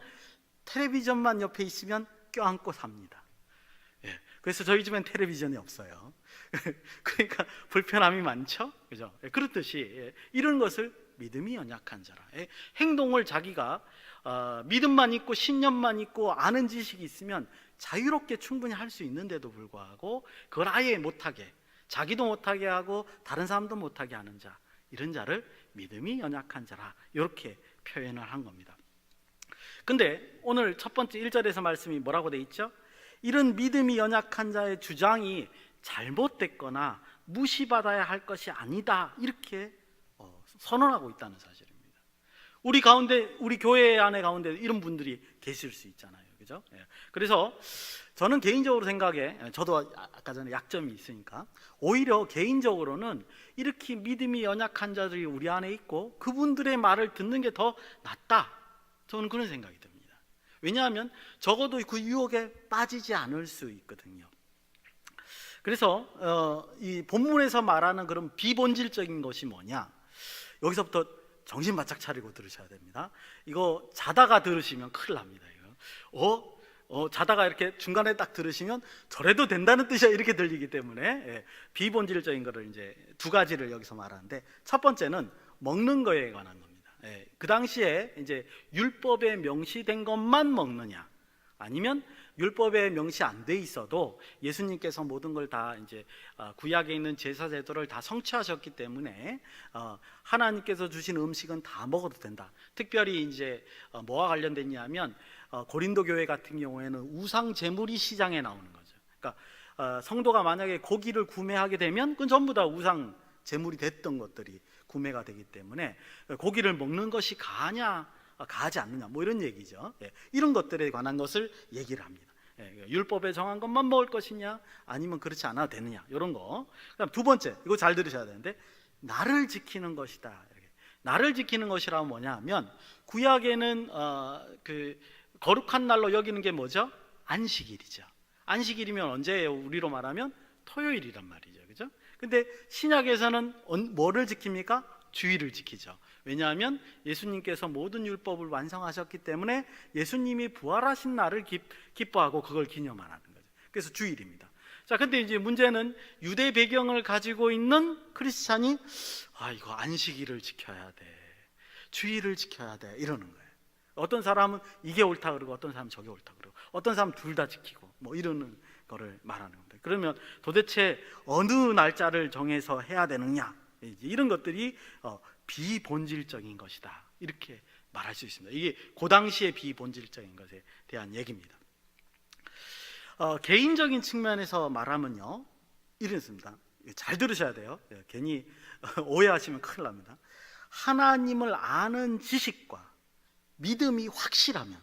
텔레비전만 옆에 있으면 껴안고 삽니다. 그래서 저희 집엔 텔레비전이 없어요. 그러니까 불편함이 많죠, 그죠? 그렇듯이 이런 것을 믿음이 연약한 자라. 행동을 자기가 믿음만 있고 신념만 있고 아는 지식이 있으면 자유롭게 충분히 할 수 있는데도 불구하고 그걸 아예 못하게, 자기도 못하게 하고 다른 사람도 못하게 하는 자, 이런 자를 믿음이 연약한 자라, 이렇게 표현을 한 겁니다. 근데 오늘 첫 번째 1절에서 말씀이 뭐라고 돼 있죠? 이런 믿음이 연약한 자의 주장이 잘못됐거나 무시받아야 할 것이 아니다, 이렇게 선언하고 있다는 사실입니다. 우리 가운데, 우리 교회 안에 가운데 이런 분들이 계실 수 있잖아요, 그죠? 그래서 저는 개인적으로 생각에, 저도 아까 전에 약점이 있으니까 오히려 개인적으로는 이렇게 믿음이 연약한 자들이 우리 안에 있고 그분들의 말을 듣는 게 더 낫다, 저는 그런 생각이 듭니다. 왜냐하면 적어도 그 유혹에 빠지지 않을 수 있거든요. 그래서 이 본문에서 말하는 그런 비본질적인 것이 뭐냐, 여기서부터 정신 바짝 차리고 들으셔야 됩니다. 이거 자다가 들으시면 큰일 납니다. 이거 자다가 이렇게 중간에 딱 들으시면 저래도 된다는 뜻이야, 이렇게 들리기 때문에 비본질적인 거를 이제 두 가지를 여기서 말하는데, 첫 번째는 먹는 거에 관한 겁니다. 그 당시에 이제 율법에 명시된 것만 먹느냐, 아니면 율법에 명시 안 돼 있어도 예수님께서 모든 걸 다 이제 구약에 있는 제사 제도를 다 성취하셨기 때문에 하나님께서 주신 음식은 다 먹어도 된다. 특별히 이제 뭐와 관련됐냐면 고린도 교회 같은 경우에는 우상 제물이 시장에 나오는 거죠. 그러니까 성도가 만약에 고기를 구매하게 되면 그건 전부 다 우상 제물이 됐던 것들이 구매가 되기 때문에 고기를 먹는 것이 가하지 않느냐 뭐 이런 얘기죠. 이런 것들에 관한 것을 얘기를 합니다. 율법에 정한 것만 먹을 것이냐 아니면 그렇지 않아도 되느냐 이런 거. 그다음 두 번째, 이거 잘 들으셔야 되는데, 날을 지키는 것이다. 이렇게. 날을 지키는 것이라면 뭐냐 하면, 구약에는 그 거룩한 날로 여기는 게 뭐죠? 안식일이죠. 안식일이면 언제예요? 우리로 말하면 토요일이란 말이죠. 그죠? 근데 신약에서는 뭐를 지킵니까? 주일을 지키죠. 왜냐하면 예수님께서 모든 율법을 완성하셨기 때문에 예수님이 부활하신 날을 기뻐하고 그걸 기념하는 거죠. 그래서 주일입니다. 자, 근데 이제 문제는 유대 배경을 가지고 있는 크리스찬이 이거 안식일을 지켜야 돼, 주일을 지켜야 돼 이러는 거예요. 어떤 사람은 이게 옳다 그러고 어떤 사람은 저게 옳다 그러고 어떤 사람은 둘 다 지키고 뭐 이러는 거를 말하는 겁니다. 그러면 도대체 어느 날짜를 정해서 해야 되느냐, 이런 것들이 비본질적인 것이다 이렇게 말할 수 있습니다. 이게 그 당시의 비본질적인 것에 대한 얘기입니다. 개인적인 측면에서 말하면요, 이렇습니다. 잘 들으셔야 돼요. 괜히 오해하시면 큰일 납니다. 하나님을 아는 지식과 믿음이 확실하면,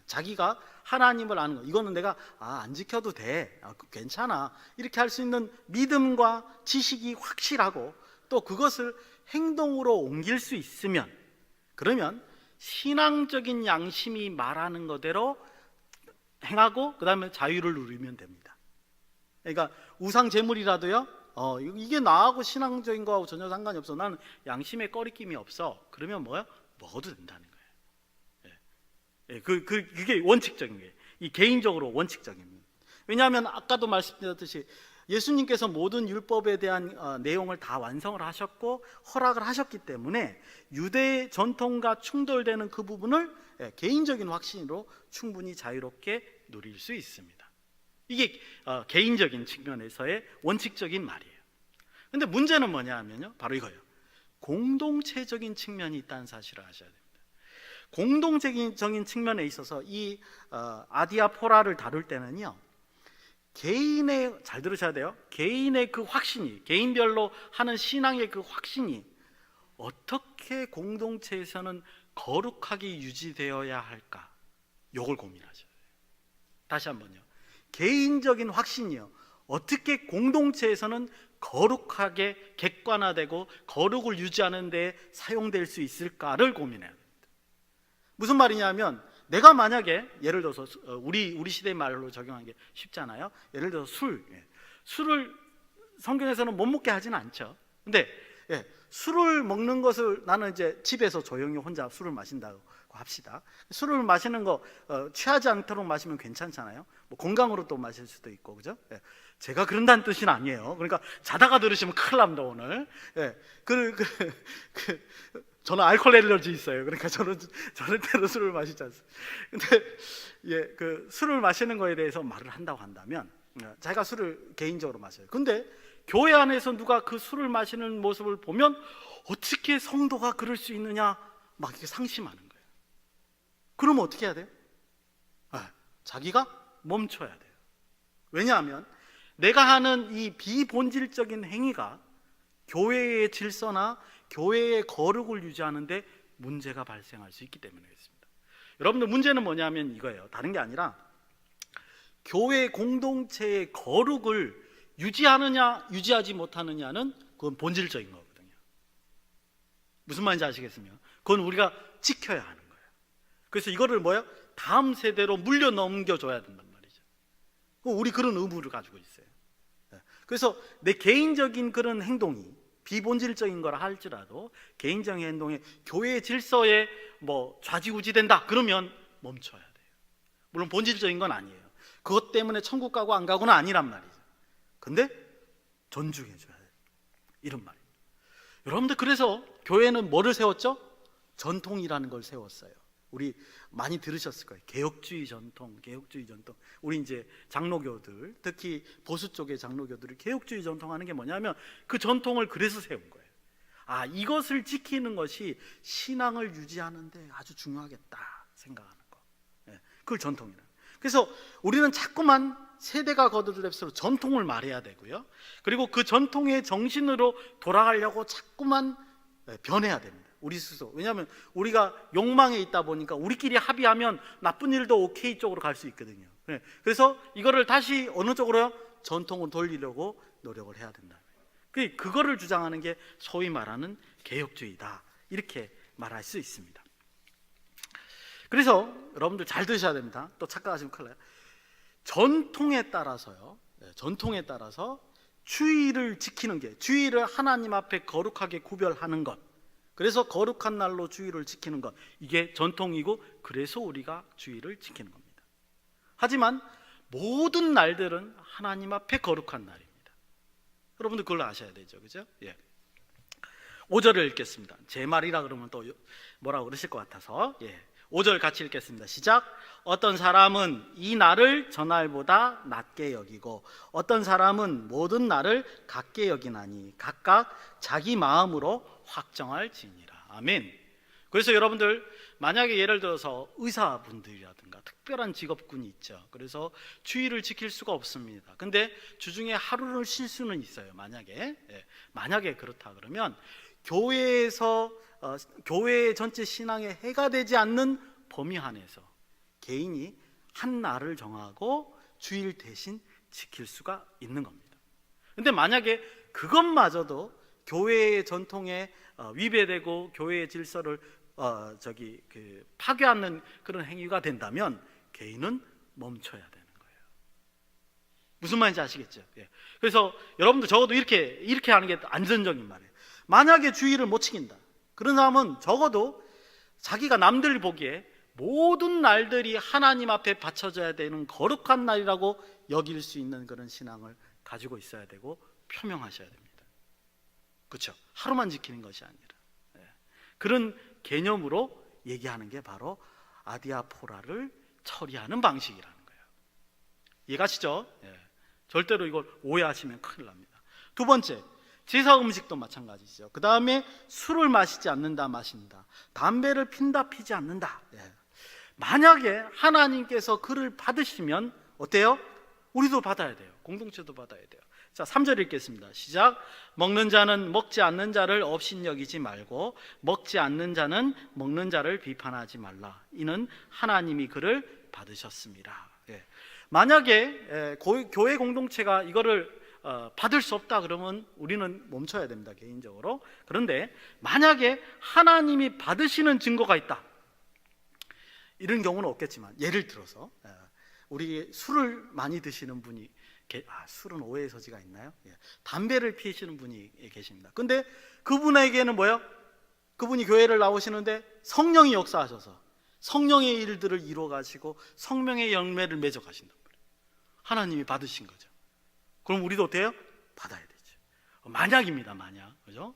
자기가 하나님을 아는 거, 이거는 내가 안 지켜도 돼, 괜찮아, 이렇게 할 수 있는 믿음과 지식이 확실하고 또 그것을 행동으로 옮길 수 있으면, 그러면 신앙적인 양심이 말하는 거대로 행하고 그 다음에 자유를 누리면 됩니다. 그러니까 우상 제물이라도요, 이게 나하고 신앙적인 거하고 전혀 상관이 없어, 나는 양심에 꺼리낌이 없어, 그러면 뭐야? 먹어도 된다는 거예요. 그게 원칙적인 거예요. 이 개인적으로 원칙적입니다. 왜냐하면 아까도 말씀드렸듯이 예수님께서 모든 율법에 대한 내용을 다 완성을 하셨고 허락을 하셨기 때문에 유대 전통과 충돌되는 그 부분을 개인적인 확신으로 충분히 자유롭게 누릴 수 있습니다. 이게 개인적인 측면에서의 원칙적인 말이에요. 근데 문제는 뭐냐 하면요, 바로 이거예요. 공동체적인 측면이 있다는 사실을 아셔야 됩니다. 공동체적인 측면에 있어서 이 아디아포라를 다룰 때는요, 개인의, 잘 들으셔야 돼요, 개인의 그 확신이, 개인별로 하는 신앙의 그 확신이 어떻게 공동체에서는 거룩하게 유지되어야 할까, 요걸 고민하셔야 돼요. 다시 한번요, 개인적인 확신이요, 어떻게 공동체에서는 거룩하게 객관화되고 거룩을 유지하는 데 사용될 수 있을까를 고민해야 됩니다. 무슨 말이냐면, 내가 만약에 예를 들어서 우리 시대 말로 적용하는 게 쉽잖아요. 예를 들어서 술을 성경에서는 못 먹게 하지는 않죠. 근데 술을 먹는 것을 나는 이제 집에서 조용히 혼자 술을 마신다고 합시다. 술을 마시는 거 취하지 않도록 마시면 괜찮잖아요. 뭐 건강으로 또 마실 수도 있고, 그죠? 제가 그런다는 뜻은 아니에요. 그러니까 자다가 들으시면 큰일 납니다 오늘. 저는 알코올 엘러지 있어요. 그러니까 저는 절대로 술을 마시지 않습니다. 근데 그 술을 마시는 거에 대해서 말을 한다고 한다면, 자기가 술을 개인적으로 마셔요. 근데 교회 안에서 누가 그 술을 마시는 모습을 보면 어떻게 성도가 그럴 수 있느냐 막 이렇게 상심하는 거예요. 그러면 어떻게 해야 돼요? 자기가 멈춰야 돼요. 왜냐하면 내가 하는 이 비본질적인 행위가 교회의 질서나 교회의 거룩을 유지하는데 문제가 발생할 수 있기 때문에 그렇습니다. 여러분들, 문제는 뭐냐면 이거예요. 다른 게 아니라 교회 공동체의 거룩을 유지하느냐 유지하지 못하느냐는 그건 본질적인 거거든요. 무슨 말인지 아시겠습니까? 그건 우리가 지켜야 하는 거예요. 그래서 이거를 다음 세대로 물려 넘겨줘야 된단 말이죠. 우리 그런 의무를 가지고 있어요. 그래서 내 개인적인 그런 행동이 비본질적인 거라 할지라도 개인적인 행동에 교회의 질서에 좌지우지된다 그러면 멈춰야 돼요. 물론 본질적인 건 아니에요. 그것 때문에 천국 가고 안 가고는 아니란 말이죠. 근데 존중해줘야 돼요. 이런 말이에요. 여러분들, 그래서 교회는 뭐를 세웠죠? 전통이라는 걸 세웠어요. 우리 많이 들으셨을 거예요. 개혁주의 전통, 개혁주의 전통. 우리 이제 장로교들, 특히 보수 쪽의 장로교들이 개혁주의 전통하는 게 뭐냐면 그 전통을 그래서 세운 거예요. 아, 이것을 지키는 것이 신앙을 유지하는데 아주 중요하겠다 생각하는 거. 예, 그걸 전통이라. 그래서 우리는 자꾸만 세대가 거듭될수록 전통을 말해야 되고요. 그리고 그 전통의 정신으로 돌아가려고 자꾸만 변해야 됩니다. 우리 스스로. 왜냐하면 우리가 욕망에 있다 보니까 우리끼리 합의하면 나쁜 일도 오케이 쪽으로 갈 수 있거든요. 그래서 이거를 다시 어느 쪽으로요? 전통을 돌리려고 노력을 해야 된다. 그거를 주장하는 게 소위 말하는 개혁주의다, 이렇게 말할 수 있습니다. 그래서 여러분들 잘 들으셔야 됩니다. 또 착각하시면 큰일 나요. 전통에 따라서요, 전통에 따라서 주의를 지키는 게, 주의를 하나님 앞에 거룩하게 구별하는 것, 그래서 거룩한 날로 주의를 지키는 것, 이게 전통이고 그래서 우리가 주의를 지키는 겁니다. 하지만 모든 날들은 하나님 앞에 거룩한 날입니다. 여러분들 그걸 아셔야 되죠, 그죠? 예. 5절을 읽겠습니다. 제 말이라 그러면 또 뭐라고 그러실 것 같아서, 예. 5절 같이 읽겠습니다. 시작. 어떤 사람은 이 날을 전날보다 낮게 여기고 어떤 사람은 모든 날을 같게 여기나니 각각 자기 마음으로 확정할지니라. 아멘. 그래서 여러분들 만약에 예를 들어서 의사분들이라든가 특별한 직업군이 있죠. 그래서 주의를 지킬 수가 없습니다. 근데 주중에 하루를 쉴 수는 있어요. 만약에 그렇다 그러면 교회에서 교회의 전체 신앙에 해가 되지 않는 범위 안에서 개인이 한 날을 정하고 주일 대신 지킬 수가 있는 겁니다. 근데 만약에 그것마저도 교회의 전통에 위배되고 교회의 질서를 파괴하는 그런 행위가 된다면 개인은 멈춰야 되는 거예요. 무슨 말인지 아시겠죠? 예. 그래서 여러분들 적어도 이렇게 하는 게 안전적인 말이에요. 만약에 주의를 못 지킨다, 그런 사람은 적어도 자기가 남들 보기에 모든 날들이 하나님 앞에 바쳐져야 되는 거룩한 날이라고 여길 수 있는 그런 신앙을 가지고 있어야 되고 표명하셔야 됩니다. 그렇죠? 하루만 지키는 것이 아니라 그런 개념으로 얘기하는 게 바로 아디아포라를 처리하는 방식이라는 거예요. 이해가시죠? 절대로 이걸 오해하시면 큰일 납니다. 두 번째, 제사 음식도 마찬가지죠. 그 다음에 술을 마시지 않는다, 마신다. 담배를 핀다, 피지 않는다. 만약에 하나님께서 그를 받으시면 어때요? 우리도 받아야 돼요. 공동체도 받아야 돼요. 자, 3절 읽겠습니다. 시작. 먹는 자는 먹지 않는 자를 업신여기지 말고 먹지 않는 자는 먹는 자를 비판하지 말라. 이는 하나님이 그를 받으셨습니다. 만약에 교회 공동체가 이거를 받을 수 없다 그러면 우리는 멈춰야 됩니다, 개인적으로. 그런데 만약에 하나님이 받으시는 증거가 있다, 이런 경우는 없겠지만 예를 들어서 우리 술을 많이 드시는 분이 술은 오해의 소지가 있나요? 담배를 피우시는 분이 계십니다. 근데 그분에게는 뭐예요? 그분이 교회를 나오시는데 성령이 역사하셔서 성령의 일들을 이루어 가시고 성령의 열매를 맺어 가신단 말이에요. 하나님이 받으신 거죠. 그럼 우리도 어때요? 받아야 되죠. 만약입니다, 만약. 그죠?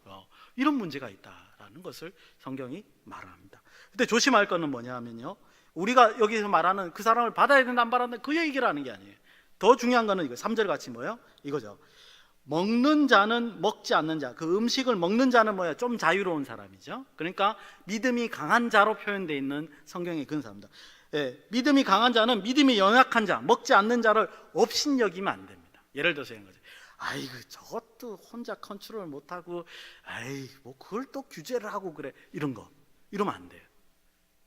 이런 문제가 있다라는 것을 성경이 말합니다. 근데 조심할 거는 뭐냐면요, 우리가 여기서 말하는 그 사람을 받아야 된다, 안 받아야 된다, 그 얘기를 하는 게 아니에요. 더 중요한 거는 이거 3절 같이 뭐예요? 이거죠. 먹는 자는 먹지 않는 자, 그 음식을 먹는 자는 뭐예요? 좀 자유로운 사람이죠. 그러니까 믿음이 강한 자로 표현되어 있는 성경의 그런 사람입니다. 믿음이 강한 자는 믿음이 연약한 자, 먹지 않는 자를 업신여기면 안 됩니다. 예를 들어서 이런 거죠. 아이고, 저것도 혼자 컨트롤 못하고, 뭐 그걸 또 규제를 하고 그래, 이러면 안 돼요.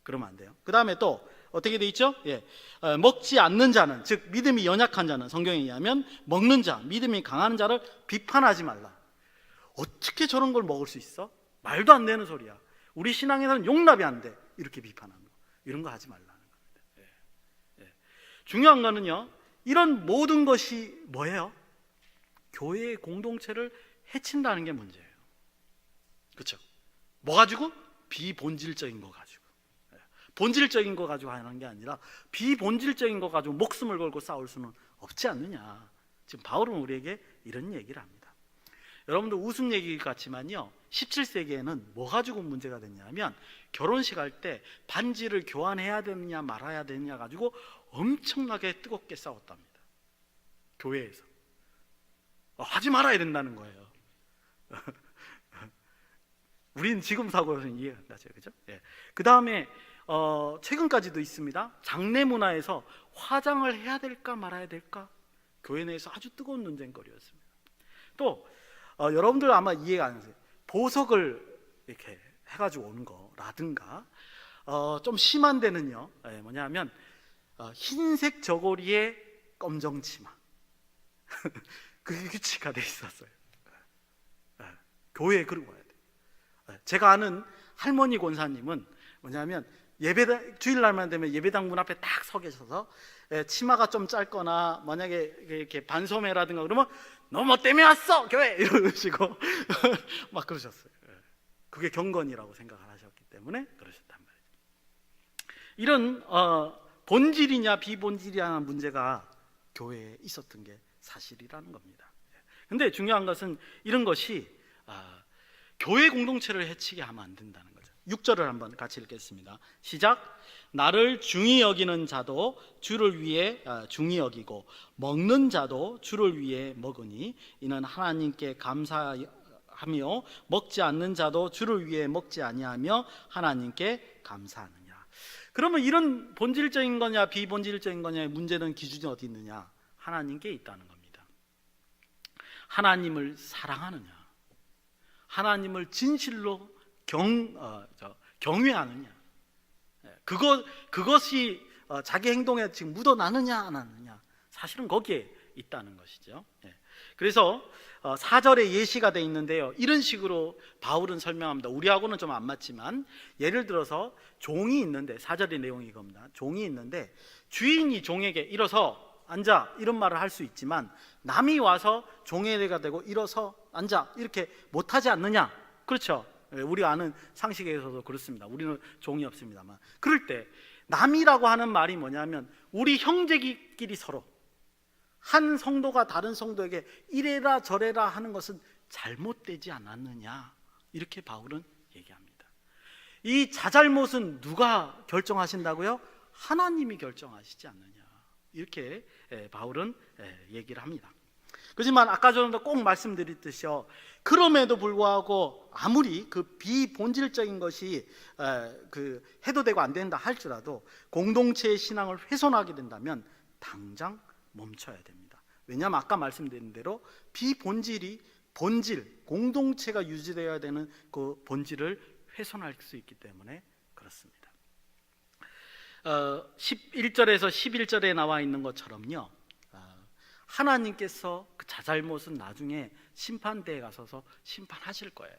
그러면 안 돼요. 그 다음에 또 어떻게 돼 있죠? 먹지 않는 자는, 즉 믿음이 연약한 자는 성경에 의하면 먹는 자, 믿음이 강한 자를 비판하지 말라. 어떻게 저런 걸 먹을 수 있어? 말도 안 되는 소리야. 우리 신앙에서는 용납이 안 돼. 이렇게 비판하는 거, 이런 거 하지 말라는 겁니다. 중요한 거는요, 이런 모든 것이 뭐예요? 교회의 공동체를 해친다는 게 문제예요. 그렇죠? 뭐 가지고? 비본질적인 거 가지고. 본질적인 거 가지고 하는 게 아니라 비본질적인 거 가지고 목숨을 걸고 싸울 수는 없지 않느냐. 지금 바울은 우리에게 이런 얘기를 합니다. 여러분들 웃음 얘기 같지만요, 17세기에는 뭐 가지고 문제가 됐냐면 결혼식 할 때 반지를 교환해야 되느냐 말아야 되느냐 가지고 엄청나게 뜨겁게 싸웠답니다. 교회에서 하지 말아야 된다는 거예요. 우리는 지금 사고는 이해가 안 가죠, 그죠? 예. 그 다음에 최근까지도 있습니다. 장례 문화에서 화장을 해야 될까 말아야 될까 교회 내에서 아주 뜨거운 논쟁거리였습니다. 또 여러분들 아마 이해가 안 되세요. 보석을 이렇게 해가지고 오는 거라든가 좀 심한 데는요, 뭐냐면 흰색 저고리에 검정 치마 그게 규칙화 돼 있었어요. 교회에 그러고 와야 돼. 제가 아는 할머니 권사님은 뭐냐면 주일날만 되면 예배당 문 앞에 딱 서 계셔서 치마가 좀 짧거나 만약에 이렇게 반소매라든가 그러면 너 뭐 때문에 왔어 교회 이러시고 막 그러셨어요. 그게 경건이라고 생각을 하셨기 때문에 그러셨단 말이죠. 이런 본질이냐 비본질이냐는 문제가 교회에 있었던 게 사실이라는 겁니다. 근데 중요한 것은 이런 것이 교회 공동체를 해치게 하면 안 된다는 거죠. 6절을 한번 같이 읽겠습니다. 시작. 나를 중히 여기는 자도 주를 위해 중히 여기고 먹는 자도 주를 위해 먹으니 이는 하나님께 감사하며 먹지 않는 자도 주를 위해 먹지 아니하며 하나님께 감사하느냐. 그러면 이런 본질적인 거냐 비본질적인 거냐의 문제는 기준이 어디 있느냐? 하나님께 있다는 겁니다. 하나님을 사랑하느냐, 하나님을 진실로 경외하느냐, 그것이 자기 행동에 지금 묻어나느냐 안 하느냐, 사실은 거기에 있다는 것이죠. 그래서 4절에 예시가 되어 있는데요, 이런 식으로 바울은 설명합니다. 우리하고는 좀 안 맞지만 예를 들어서 종이 있는데 4절의 내용이 이겁니다. 종이 있는데 주인이 종에게 일어서 앉아 이런 말을 할 수 있지만 남이 와서 종에게가 되고 일어서 앉아 이렇게 못하지 않느냐. 그렇죠. 우리가 아는 상식에서도 그렇습니다. 우리는 종이 없습니다만 그럴 때 남이라고 하는 말이 뭐냐면 우리 형제끼리 서로 한 성도가 다른 성도에게 이래라 저래라 하는 것은 잘못되지 않았느냐, 이렇게 바울은 얘기합니다. 이 자잘못은 누가 결정하신다고요? 하나님이 결정하시지 않느냐, 이렇게 바울은 얘기를 합니다. 그렇지만 아까 전에도 꼭 말씀드렸듯이요, 그럼에도 불구하고 아무리 그 비본질적인 것이 해도 되고 안 된다 할지라도 공동체의 신앙을 훼손하게 된다면 당장 멈춰야 됩니다. 왜냐하면 아까 말씀드린 대로 본질, 공동체가 유지되어야 되는 그 본질을 훼손할 수 있기 때문에 그렇습니다. 11절에서 11절에 나와 있는 것처럼요, 하나님께서 그 자잘못은 나중에 심판대에 가서서 심판하실 거예요.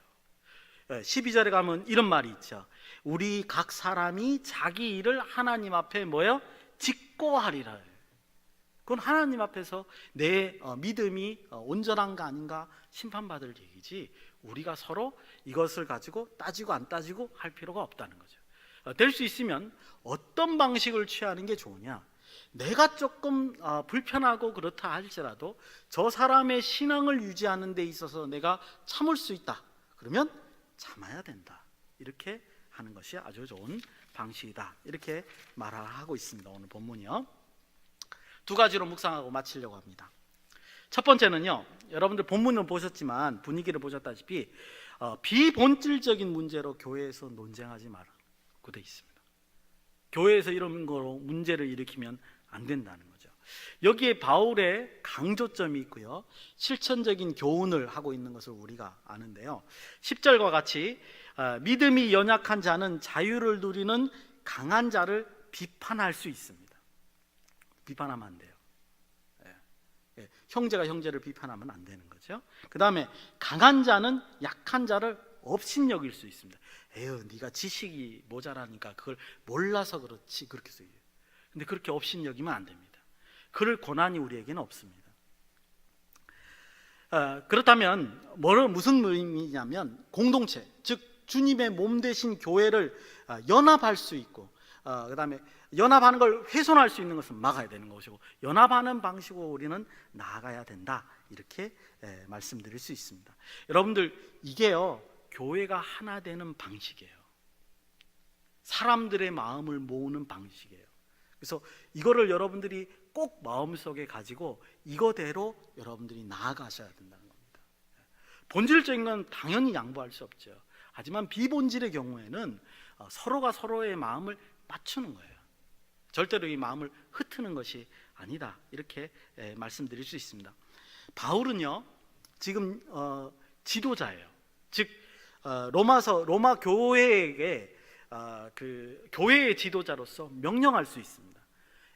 12절에 가면 이런 말이 있죠. 우리 각 사람이 자기 일을 하나님 앞에 짓고 하리라. 그건 하나님 앞에서 내 믿음이 온전한가 아닌가 심판받을 얘기지, 우리가 서로 이것을 가지고 따지고 안 따지고 할 필요가 없다는 거죠. 될 수 있으면 어떤 방식을 취하는 게 좋으냐, 내가 조금 불편하고 그렇다 할지라도 저 사람의 신앙을 유지하는 데 있어서 내가 참을 수 있다, 그러면 참아야 된다, 이렇게 하는 것이 아주 좋은 방식이다, 이렇게 말하고 있습니다. 오늘 본문이요, 두 가지로 묵상하고 마치려고 합니다. 첫 번째는요, 여러분들 본문을 보셨지만 분위기를 보셨다시피 비본질적인 문제로 교회에서 논쟁하지 말라고 되어 있습니다. 교회에서 이런 거로 문제를 일으키면 안 된다는 거죠. 여기에 바울의 강조점이 있고요, 실천적인 교훈을 하고 있는 것을 우리가 아는데요, 10절과 같이 믿음이 연약한 자는 자유를 누리는 강한 자를 비판할 수 있습니다. 비판하면 안 돼요. 형제가 형제를 비판하면 안 되는 거죠. 그 다음에 강한 자는 약한 자를 업신여길 수 있습니다. 에휴, 네가 지식이 모자라니까 그걸 몰라서 그렇지, 그렇게 써요. 근데 그렇게 업신여기면 안 됩니다. 그럴 권한이 우리에게는 없습니다. 그렇다면 무슨 의미냐면 공동체, 즉 주님의 몸 되신 교회를 연합할 수 있고, 그 다음에 연합하는 걸 훼손할 수 있는 것은 막아야 되는 것이고, 연합하는 방식으로 우리는 나아가야 된다, 이렇게 말씀드릴 수 있습니다. 여러분들, 이게요 교회가 하나 되는 방식이에요. 사람들의 마음을 모으는 방식이에요. 그래서 이거를 여러분들이 꼭 마음속에 가지고 이거대로 여러분들이 나아가셔야 된다는 겁니다. 본질적인 건 당연히 양보할 수 없죠. 하지만 비본질의 경우에는 서로가 서로의 마음을 맞추는 거예요. 절대로 이 마음을 흩트는 것이 아니다, 이렇게 말씀드릴 수 있습니다. 바울은요 지금 지도자예요. 즉 로마 교회에게 그 교회의 지도자로서 명령할 수 있습니다.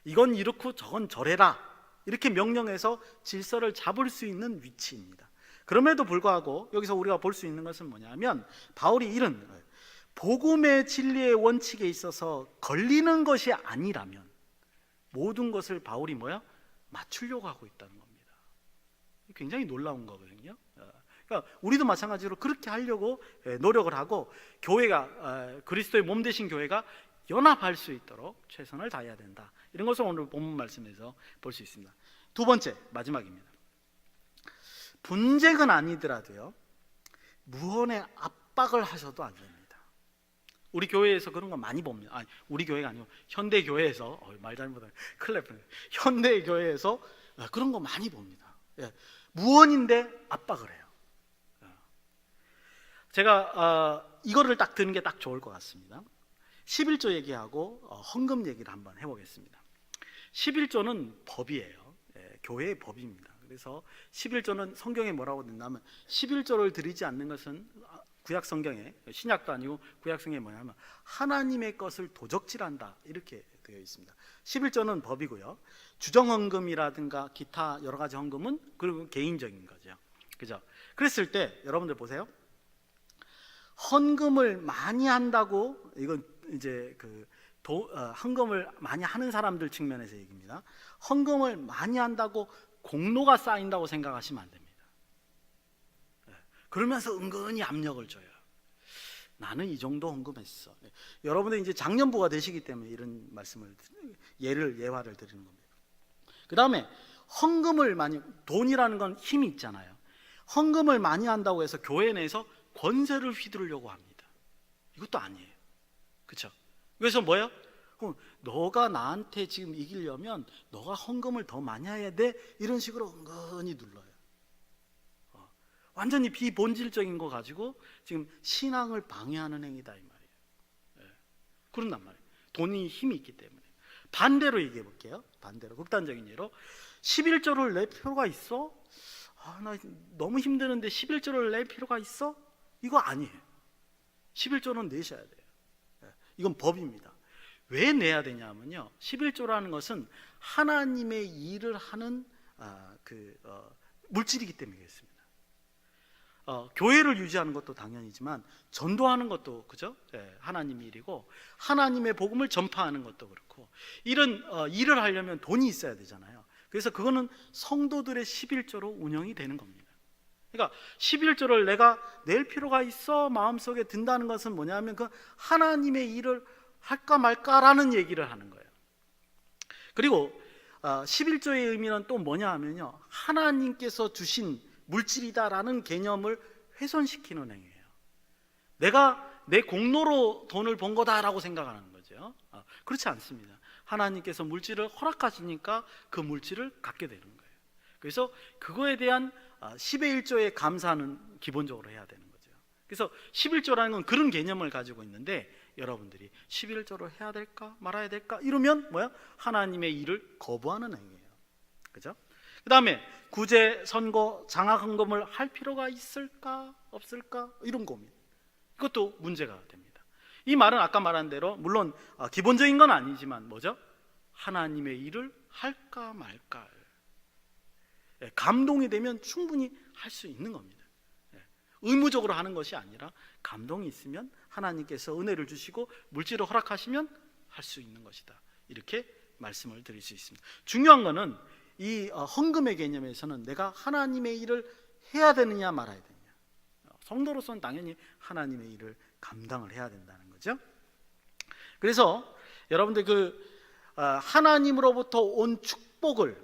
이건 이렇고 저건 저래라, 이렇게 명령해서 질서를 잡을 수 있는 위치입니다. 그럼에도 불구하고 여기서 우리가 볼 수 있는 것은 뭐냐면 바울이 이런 거예요. 복음의 진리의 원칙에 있어서 걸리는 것이 아니라면 모든 것을 바울이 뭐야? 맞추려고 하고 있다는 겁니다. 굉장히 놀라운 거거든요. 그러니까 우리도 마찬가지로 그렇게 하려고 노력을 하고, 교회가 그리스도의 몸 되신 교회가 연합할 수 있도록 최선을 다해야 된다, 이런 것을 오늘 본문 말씀에서 볼 수 있습니다. 두 번째, 마지막입니다. 분쟁은 아니더라도요 무언의 압박을 하셔도 안 됩니다. 우리 교회에서 그런 거 많이 봅니다. 아니, 우리 교회가 아니고 현대 교회에서 말 잘못하면 큰일 날 뻔했어요. 현대 교회에서 그런 거 많이 봅니다. 무언인데 압박을 해요. 제가 이거를 딱 드는 게 딱 좋을 것 같습니다. 11조 얘기하고 헌금 얘기를 한번 해보겠습니다. 11조는 법이에요. 교회의 법입니다. 그래서 11조는 성경에 뭐라고 된다면 11조를 드리지 않는 것은 구약 성경에, 신약도 아니고 구약 성경에 뭐냐면 하나님의 것을 도적질한다, 이렇게 되어 있습니다. 11조는 법이고요. 주정헌금이라든가 기타 여러 가지 헌금은 그리고 개인적인 거죠. 그죠? 그랬을 때 여러분들 보세요. 헌금을 많이 한다고, 이건 이제 헌금을 많이 하는 사람들 측면에서 얘기입니다. 헌금을 많이 한다고 공로가 쌓인다고 생각하시면 안 됩니다. 그러면서 은근히 압력을 줘요. 나는 이 정도 헌금했어. 여러분들 이제 장년부가 되시기 때문에 이런 말씀을, 예화를 드리는 겁니다. 그 다음에 헌금을 많이, 돈이라는 건 힘이 있잖아요. 헌금을 많이 한다고 해서 교회 내에서 권세를 휘두르려고 합니다. 이것도 아니에요. 그렇죠? 그래서 뭐예요? 너가 나한테 지금 이기려면 너가 헌금을 더 많이 해야 돼, 이런 식으로 은근히 눌러요. 완전히 비본질적인 거 가지고 지금 신앙을 방해하는 행위다, 이 말이에요. 그런단 말이에요. 돈이 힘이 있기 때문에. 반대로 얘기해 볼게요. 반대로, 극단적인 예로 11조를 낼 필요가 있어? 나 너무 힘드는데 11조를 낼 필요가 있어? 이거 아니에요. 11조는 내셔야 돼요. 이건 법입니다. 왜 내야 되냐면요, 11조라는 것은 하나님의 일을 하는 물질이기 때문에 그렇습니다. 교회를 유지하는 것도 당연이지만 전도하는 것도, 그죠? 하나님의 일이고, 하나님의 복음을 전파하는 것도 그렇고, 이런 일을 하려면 돈이 있어야 되잖아요. 그래서 그거는 성도들의 11조로 운영이 되는 겁니다. 그러니까 11조를 내가 낼 필요가 있어 마음속에 든다는 것은 뭐냐면 그 하나님의 일을 할까 말까라는 얘기를 하는 거예요. 그리고 11조의 의미는 또 뭐냐 하면요, 하나님께서 주신 물질이다라는 개념을 훼손시키는 행위예요. 내가 내 공로로 돈을 번 거다라고 생각하는 거죠. 그렇지 않습니다. 하나님께서 물질을 허락하시니까 그 물질을 갖게 되는 거예요. 그래서 그거에 대한 10의 1조의 감사는 기본적으로 해야 되는 거죠. 그래서 11조라는 건 그런 개념을 가지고 있는데, 여러분들이 11조를 해야 될까 말아야 될까 이러면 뭐야? 하나님의 일을 거부하는 행위예요. 그죠? 그 다음에 구제, 선거, 장학헌금을 할 필요가 있을까 없을까, 이런 고민, 이것도 문제가 됩니다. 이 말은 아까 말한 대로 물론 기본적인 건 아니지만 뭐죠? 하나님의 일을 할까 말까, 감동이 되면 충분히 할 수 있는 겁니다. 의무적으로 하는 것이 아니라 감동이 있으면 하나님께서 은혜를 주시고 물질을 허락하시면 할 수 있는 것이다, 이렇게 말씀을 드릴 수 있습니다. 중요한 거는 이 헌금의 개념에서는 내가 하나님의 일을 해야 되느냐 말아야 되느냐. 성도로서는 당연히 하나님의 일을 감당을 해야 된다는 거죠. 그래서 여러분들 하나님으로부터 온 축복을,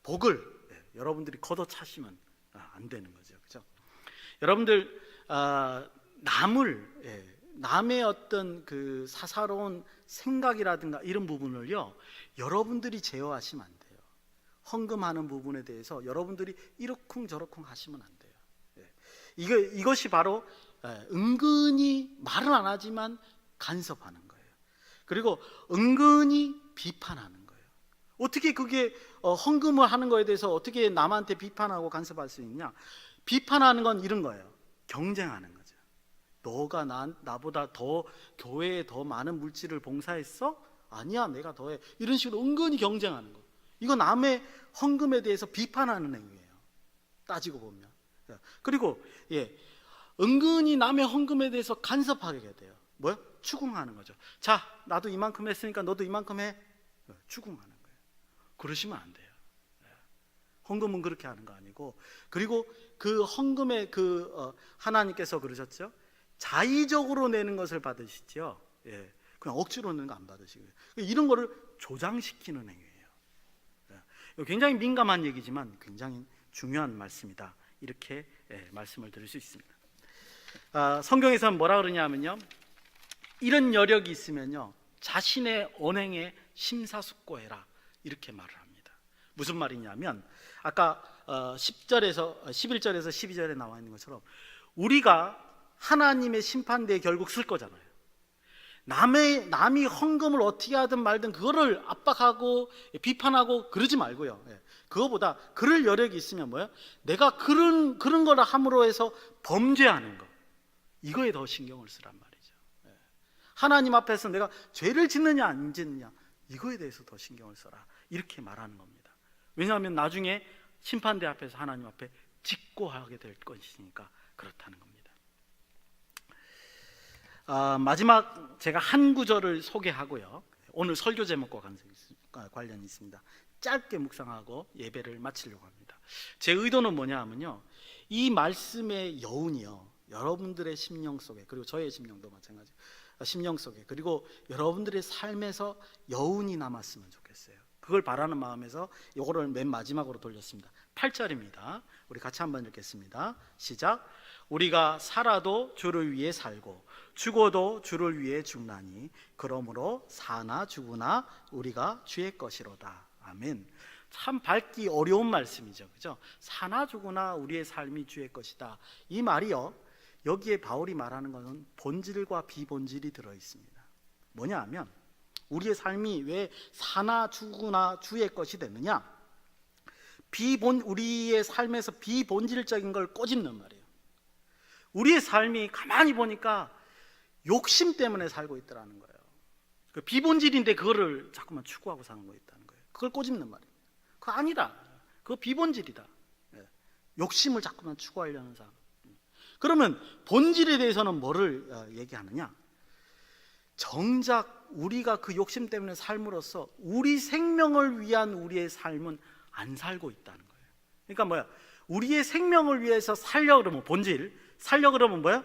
복을 여러분들이 걷어차시면 안 되는 거죠. 그렇죠? 여러분들 남의 어떤 그 사사로운 생각이라든가 이런 부분을요, 여러분들이 제어하시면 안 돼요. 헌금하는 부분에 대해서 여러분들이 이러쿵저러쿵 하시면 안 돼요. 이것이 바로 은근히 말은 안 하지만 간섭하는 거예요. 그리고 은근히 비판하는 거예요. 어떻게 그게 헌금을 하는 거에 대해서 어떻게 남한테 비판하고 간섭할 수 있냐? 비판하는 건 이런 거예요. 경쟁하는 거죠. 너가 나보다 더 교회에 더 많은 물질을 봉사했어? 아니야, 내가 더해. 이런 식으로 은근히 경쟁하는 거. 이거 남의 헌금에 대해서 비판하는 행위예요. 따지고 보면. 그리고 은근히 남의 헌금에 대해서 간섭하게 돼요. 뭐요? 추궁하는 거죠. 자, 나도 이만큼 했으니까 너도 이만큼 해. 추궁하는 거예요. 그러시면 안 돼요. 헌금은 그렇게 하는 거 아니고, 그리고 그 헌금에 하나님께서 그러셨죠. 자의적으로 내는 것을 받으시죠. 그냥 억지로 내는 거 안 받으시고요. 이런 거를 조장시키는 행위예요. 굉장히 민감한 얘기지만 굉장히 중요한 말씀이다. 이렇게 말씀을 드릴 수 있습니다. 성경에서는 뭐라 그러냐면요, 이런 여력이 있으면요 자신의 언행에 심사숙고해라, 이렇게 말을 합니다. 무슨 말이냐면 아까 11절에서 12절에 나와 있는 것처럼 우리가 하나님의 심판대에 결국 쓸 거잖아요. 남이 헌금을 어떻게 하든 말든 그거를 압박하고 비판하고 그러지 말고요. 그거보다 그럴 여력이 있으면 뭐예요? 내가 그런 거를 함으로 해서 범죄하는 거, 이거에 더 신경을 쓰란 말이죠. 하나님 앞에서 내가 죄를 짓느냐 안 짓느냐, 이거에 대해서 더 신경을 써라, 이렇게 말하는 겁니다. 왜냐하면 나중에 심판대 앞에서 하나님 앞에 직고하게 될 것이니까 그렇다는 겁니다. 마지막 제가 한 구절을 소개하고요, 오늘 설교 제목과 관련이 있습니다. 짧게 묵상하고 예배를 마치려고 합니다. 제 의도는 뭐냐 하면요, 이 말씀의 여운이요 여러분들의 심령 속에, 그리고 저의 심령도 마찬가지, 심령 속에, 그리고 여러분들의 삶에서 여운이 남았으면 좋겠어요. 그걸 바라는 마음에서 이거를 맨 마지막으로 돌렸습니다. 8절입니다. 우리 같이 한번 읽겠습니다. 시작. 우리가 살아도 주를 위해 살고 죽어도 주를 위해 죽나니 그러므로 사나 죽으나 우리가 주의 것이로다. 아멘. 참 밝기 어려운 말씀이죠, 그죠? 사나 죽으나 우리의 삶이 주의 것이다. 이 말이요, 여기에 바울이 말하는 것은 본질과 비본질이 들어 있습니다. 뭐냐 하면 우리의 삶이 왜 사나 죽으나 주의 것이 됐느냐? 우리의 삶에서 비본질적인 걸 꼬집는 말이에요. 우리의 삶이 가만히 보니까 욕심 때문에 살고 있더라는 거예요. 그 비본질인데 그거를 자꾸만 추구하고 사는 거 있다는 거예요. 그걸 꼬집는 말이에요. 그거 아니다. 그거 비본질이다. 욕심을 자꾸만 추구하려는 사람. 그러면 본질에 대해서는 뭐를 얘기하느냐? 정작 우리가 그 욕심 때문에 삶으로써 우리 생명을 위한 우리의 삶은 안 살고 있다는 거예요. 그러니까 뭐야? 우리의 생명을 위해서 살려고 그러면, 본질 살려고 그러면 뭐야?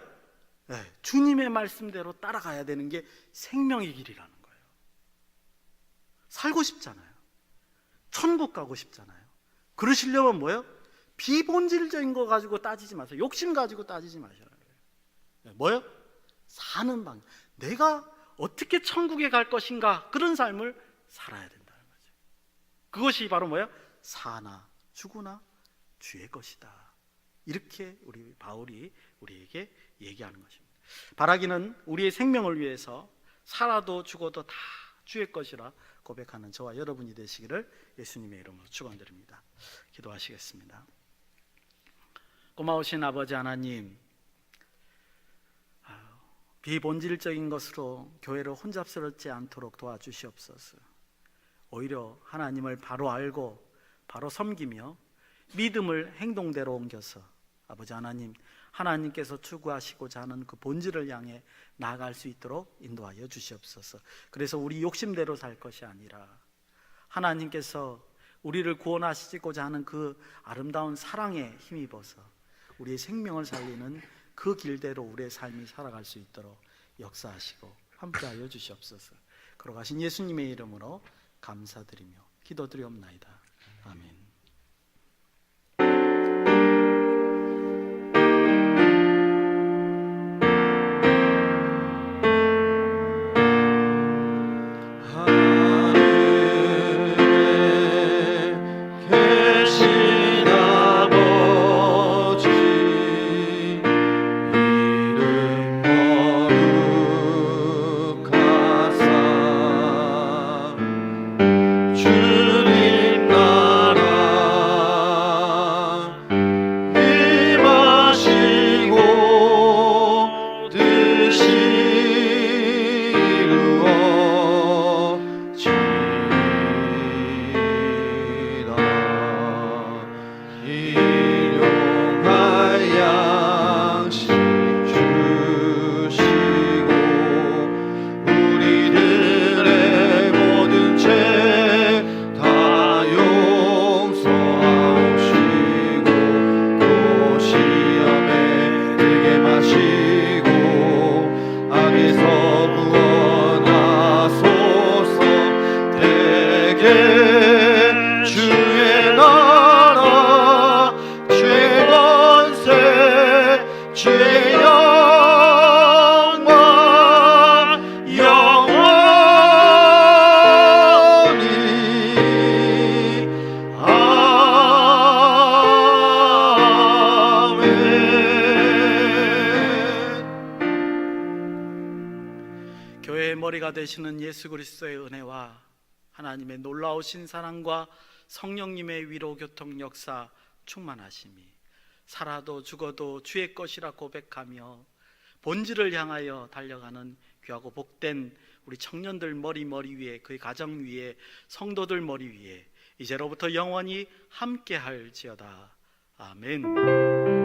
주님의 말씀대로 따라가야 되는 게 생명의 길이라는 거예요. 살고 싶잖아요. 천국 가고 싶잖아요. 그러시려면 뭐예요? 비본질적인 거 가지고 따지지 마세요. 욕심 가지고 따지지 마시라는 거예요. 뭐예요? 사는 방향. 내가 어떻게 천국에 갈 것인가, 그런 삶을 살아야 된다는 거죠. 그것이 바로 뭐예요? 사나 죽으나 주의 것이다. 이렇게 우리 바울이 우리에게 얘기하는 것입니다. 바라기는 우리의 생명을 위해서 살아도 죽어도 다 주의 것이라 고백하는 저와 여러분이 되시기를 예수님의 이름으로 축원드립니다. 기도하시겠습니다. 고마우신 아버지 하나님, 비본질적인 것으로 교회를 혼잡스럽지 않도록 도와주시옵소서. 오히려 하나님을 바로 알고 바로 섬기며 믿음을 행동대로 옮겨서 아버지 하나님, 하나님께서 추구하시고자 하는 그 본질을 향해 나아갈 수 있도록 인도하여 주시옵소서. 그래서 우리 욕심대로 살 것이 아니라 하나님께서 우리를 구원하시고자 하는 그 아름다운 사랑에 힘입어서 우리의 생명을 살리는 그 길대로 우리의 삶이 살아갈 수 있도록 역사하시고 함께하여 주시옵소서. 걸어가신 예수님의 이름으로 감사드리며 기도드리옵나이다. 아멘. 머리가 되시는 예수 그리스도의 은혜와 하나님의 놀라우신 사랑과 성령님의 위로 교통 역사 충만하심이 살아도 죽어도 주의 것이라 고백하며 본질을 향하여 달려가는 귀하고 복된 우리 청년들 머리 위에, 그의 가정 위에, 성도들 머리 위에 이제로부터 영원히 함께할지어다. 아멘.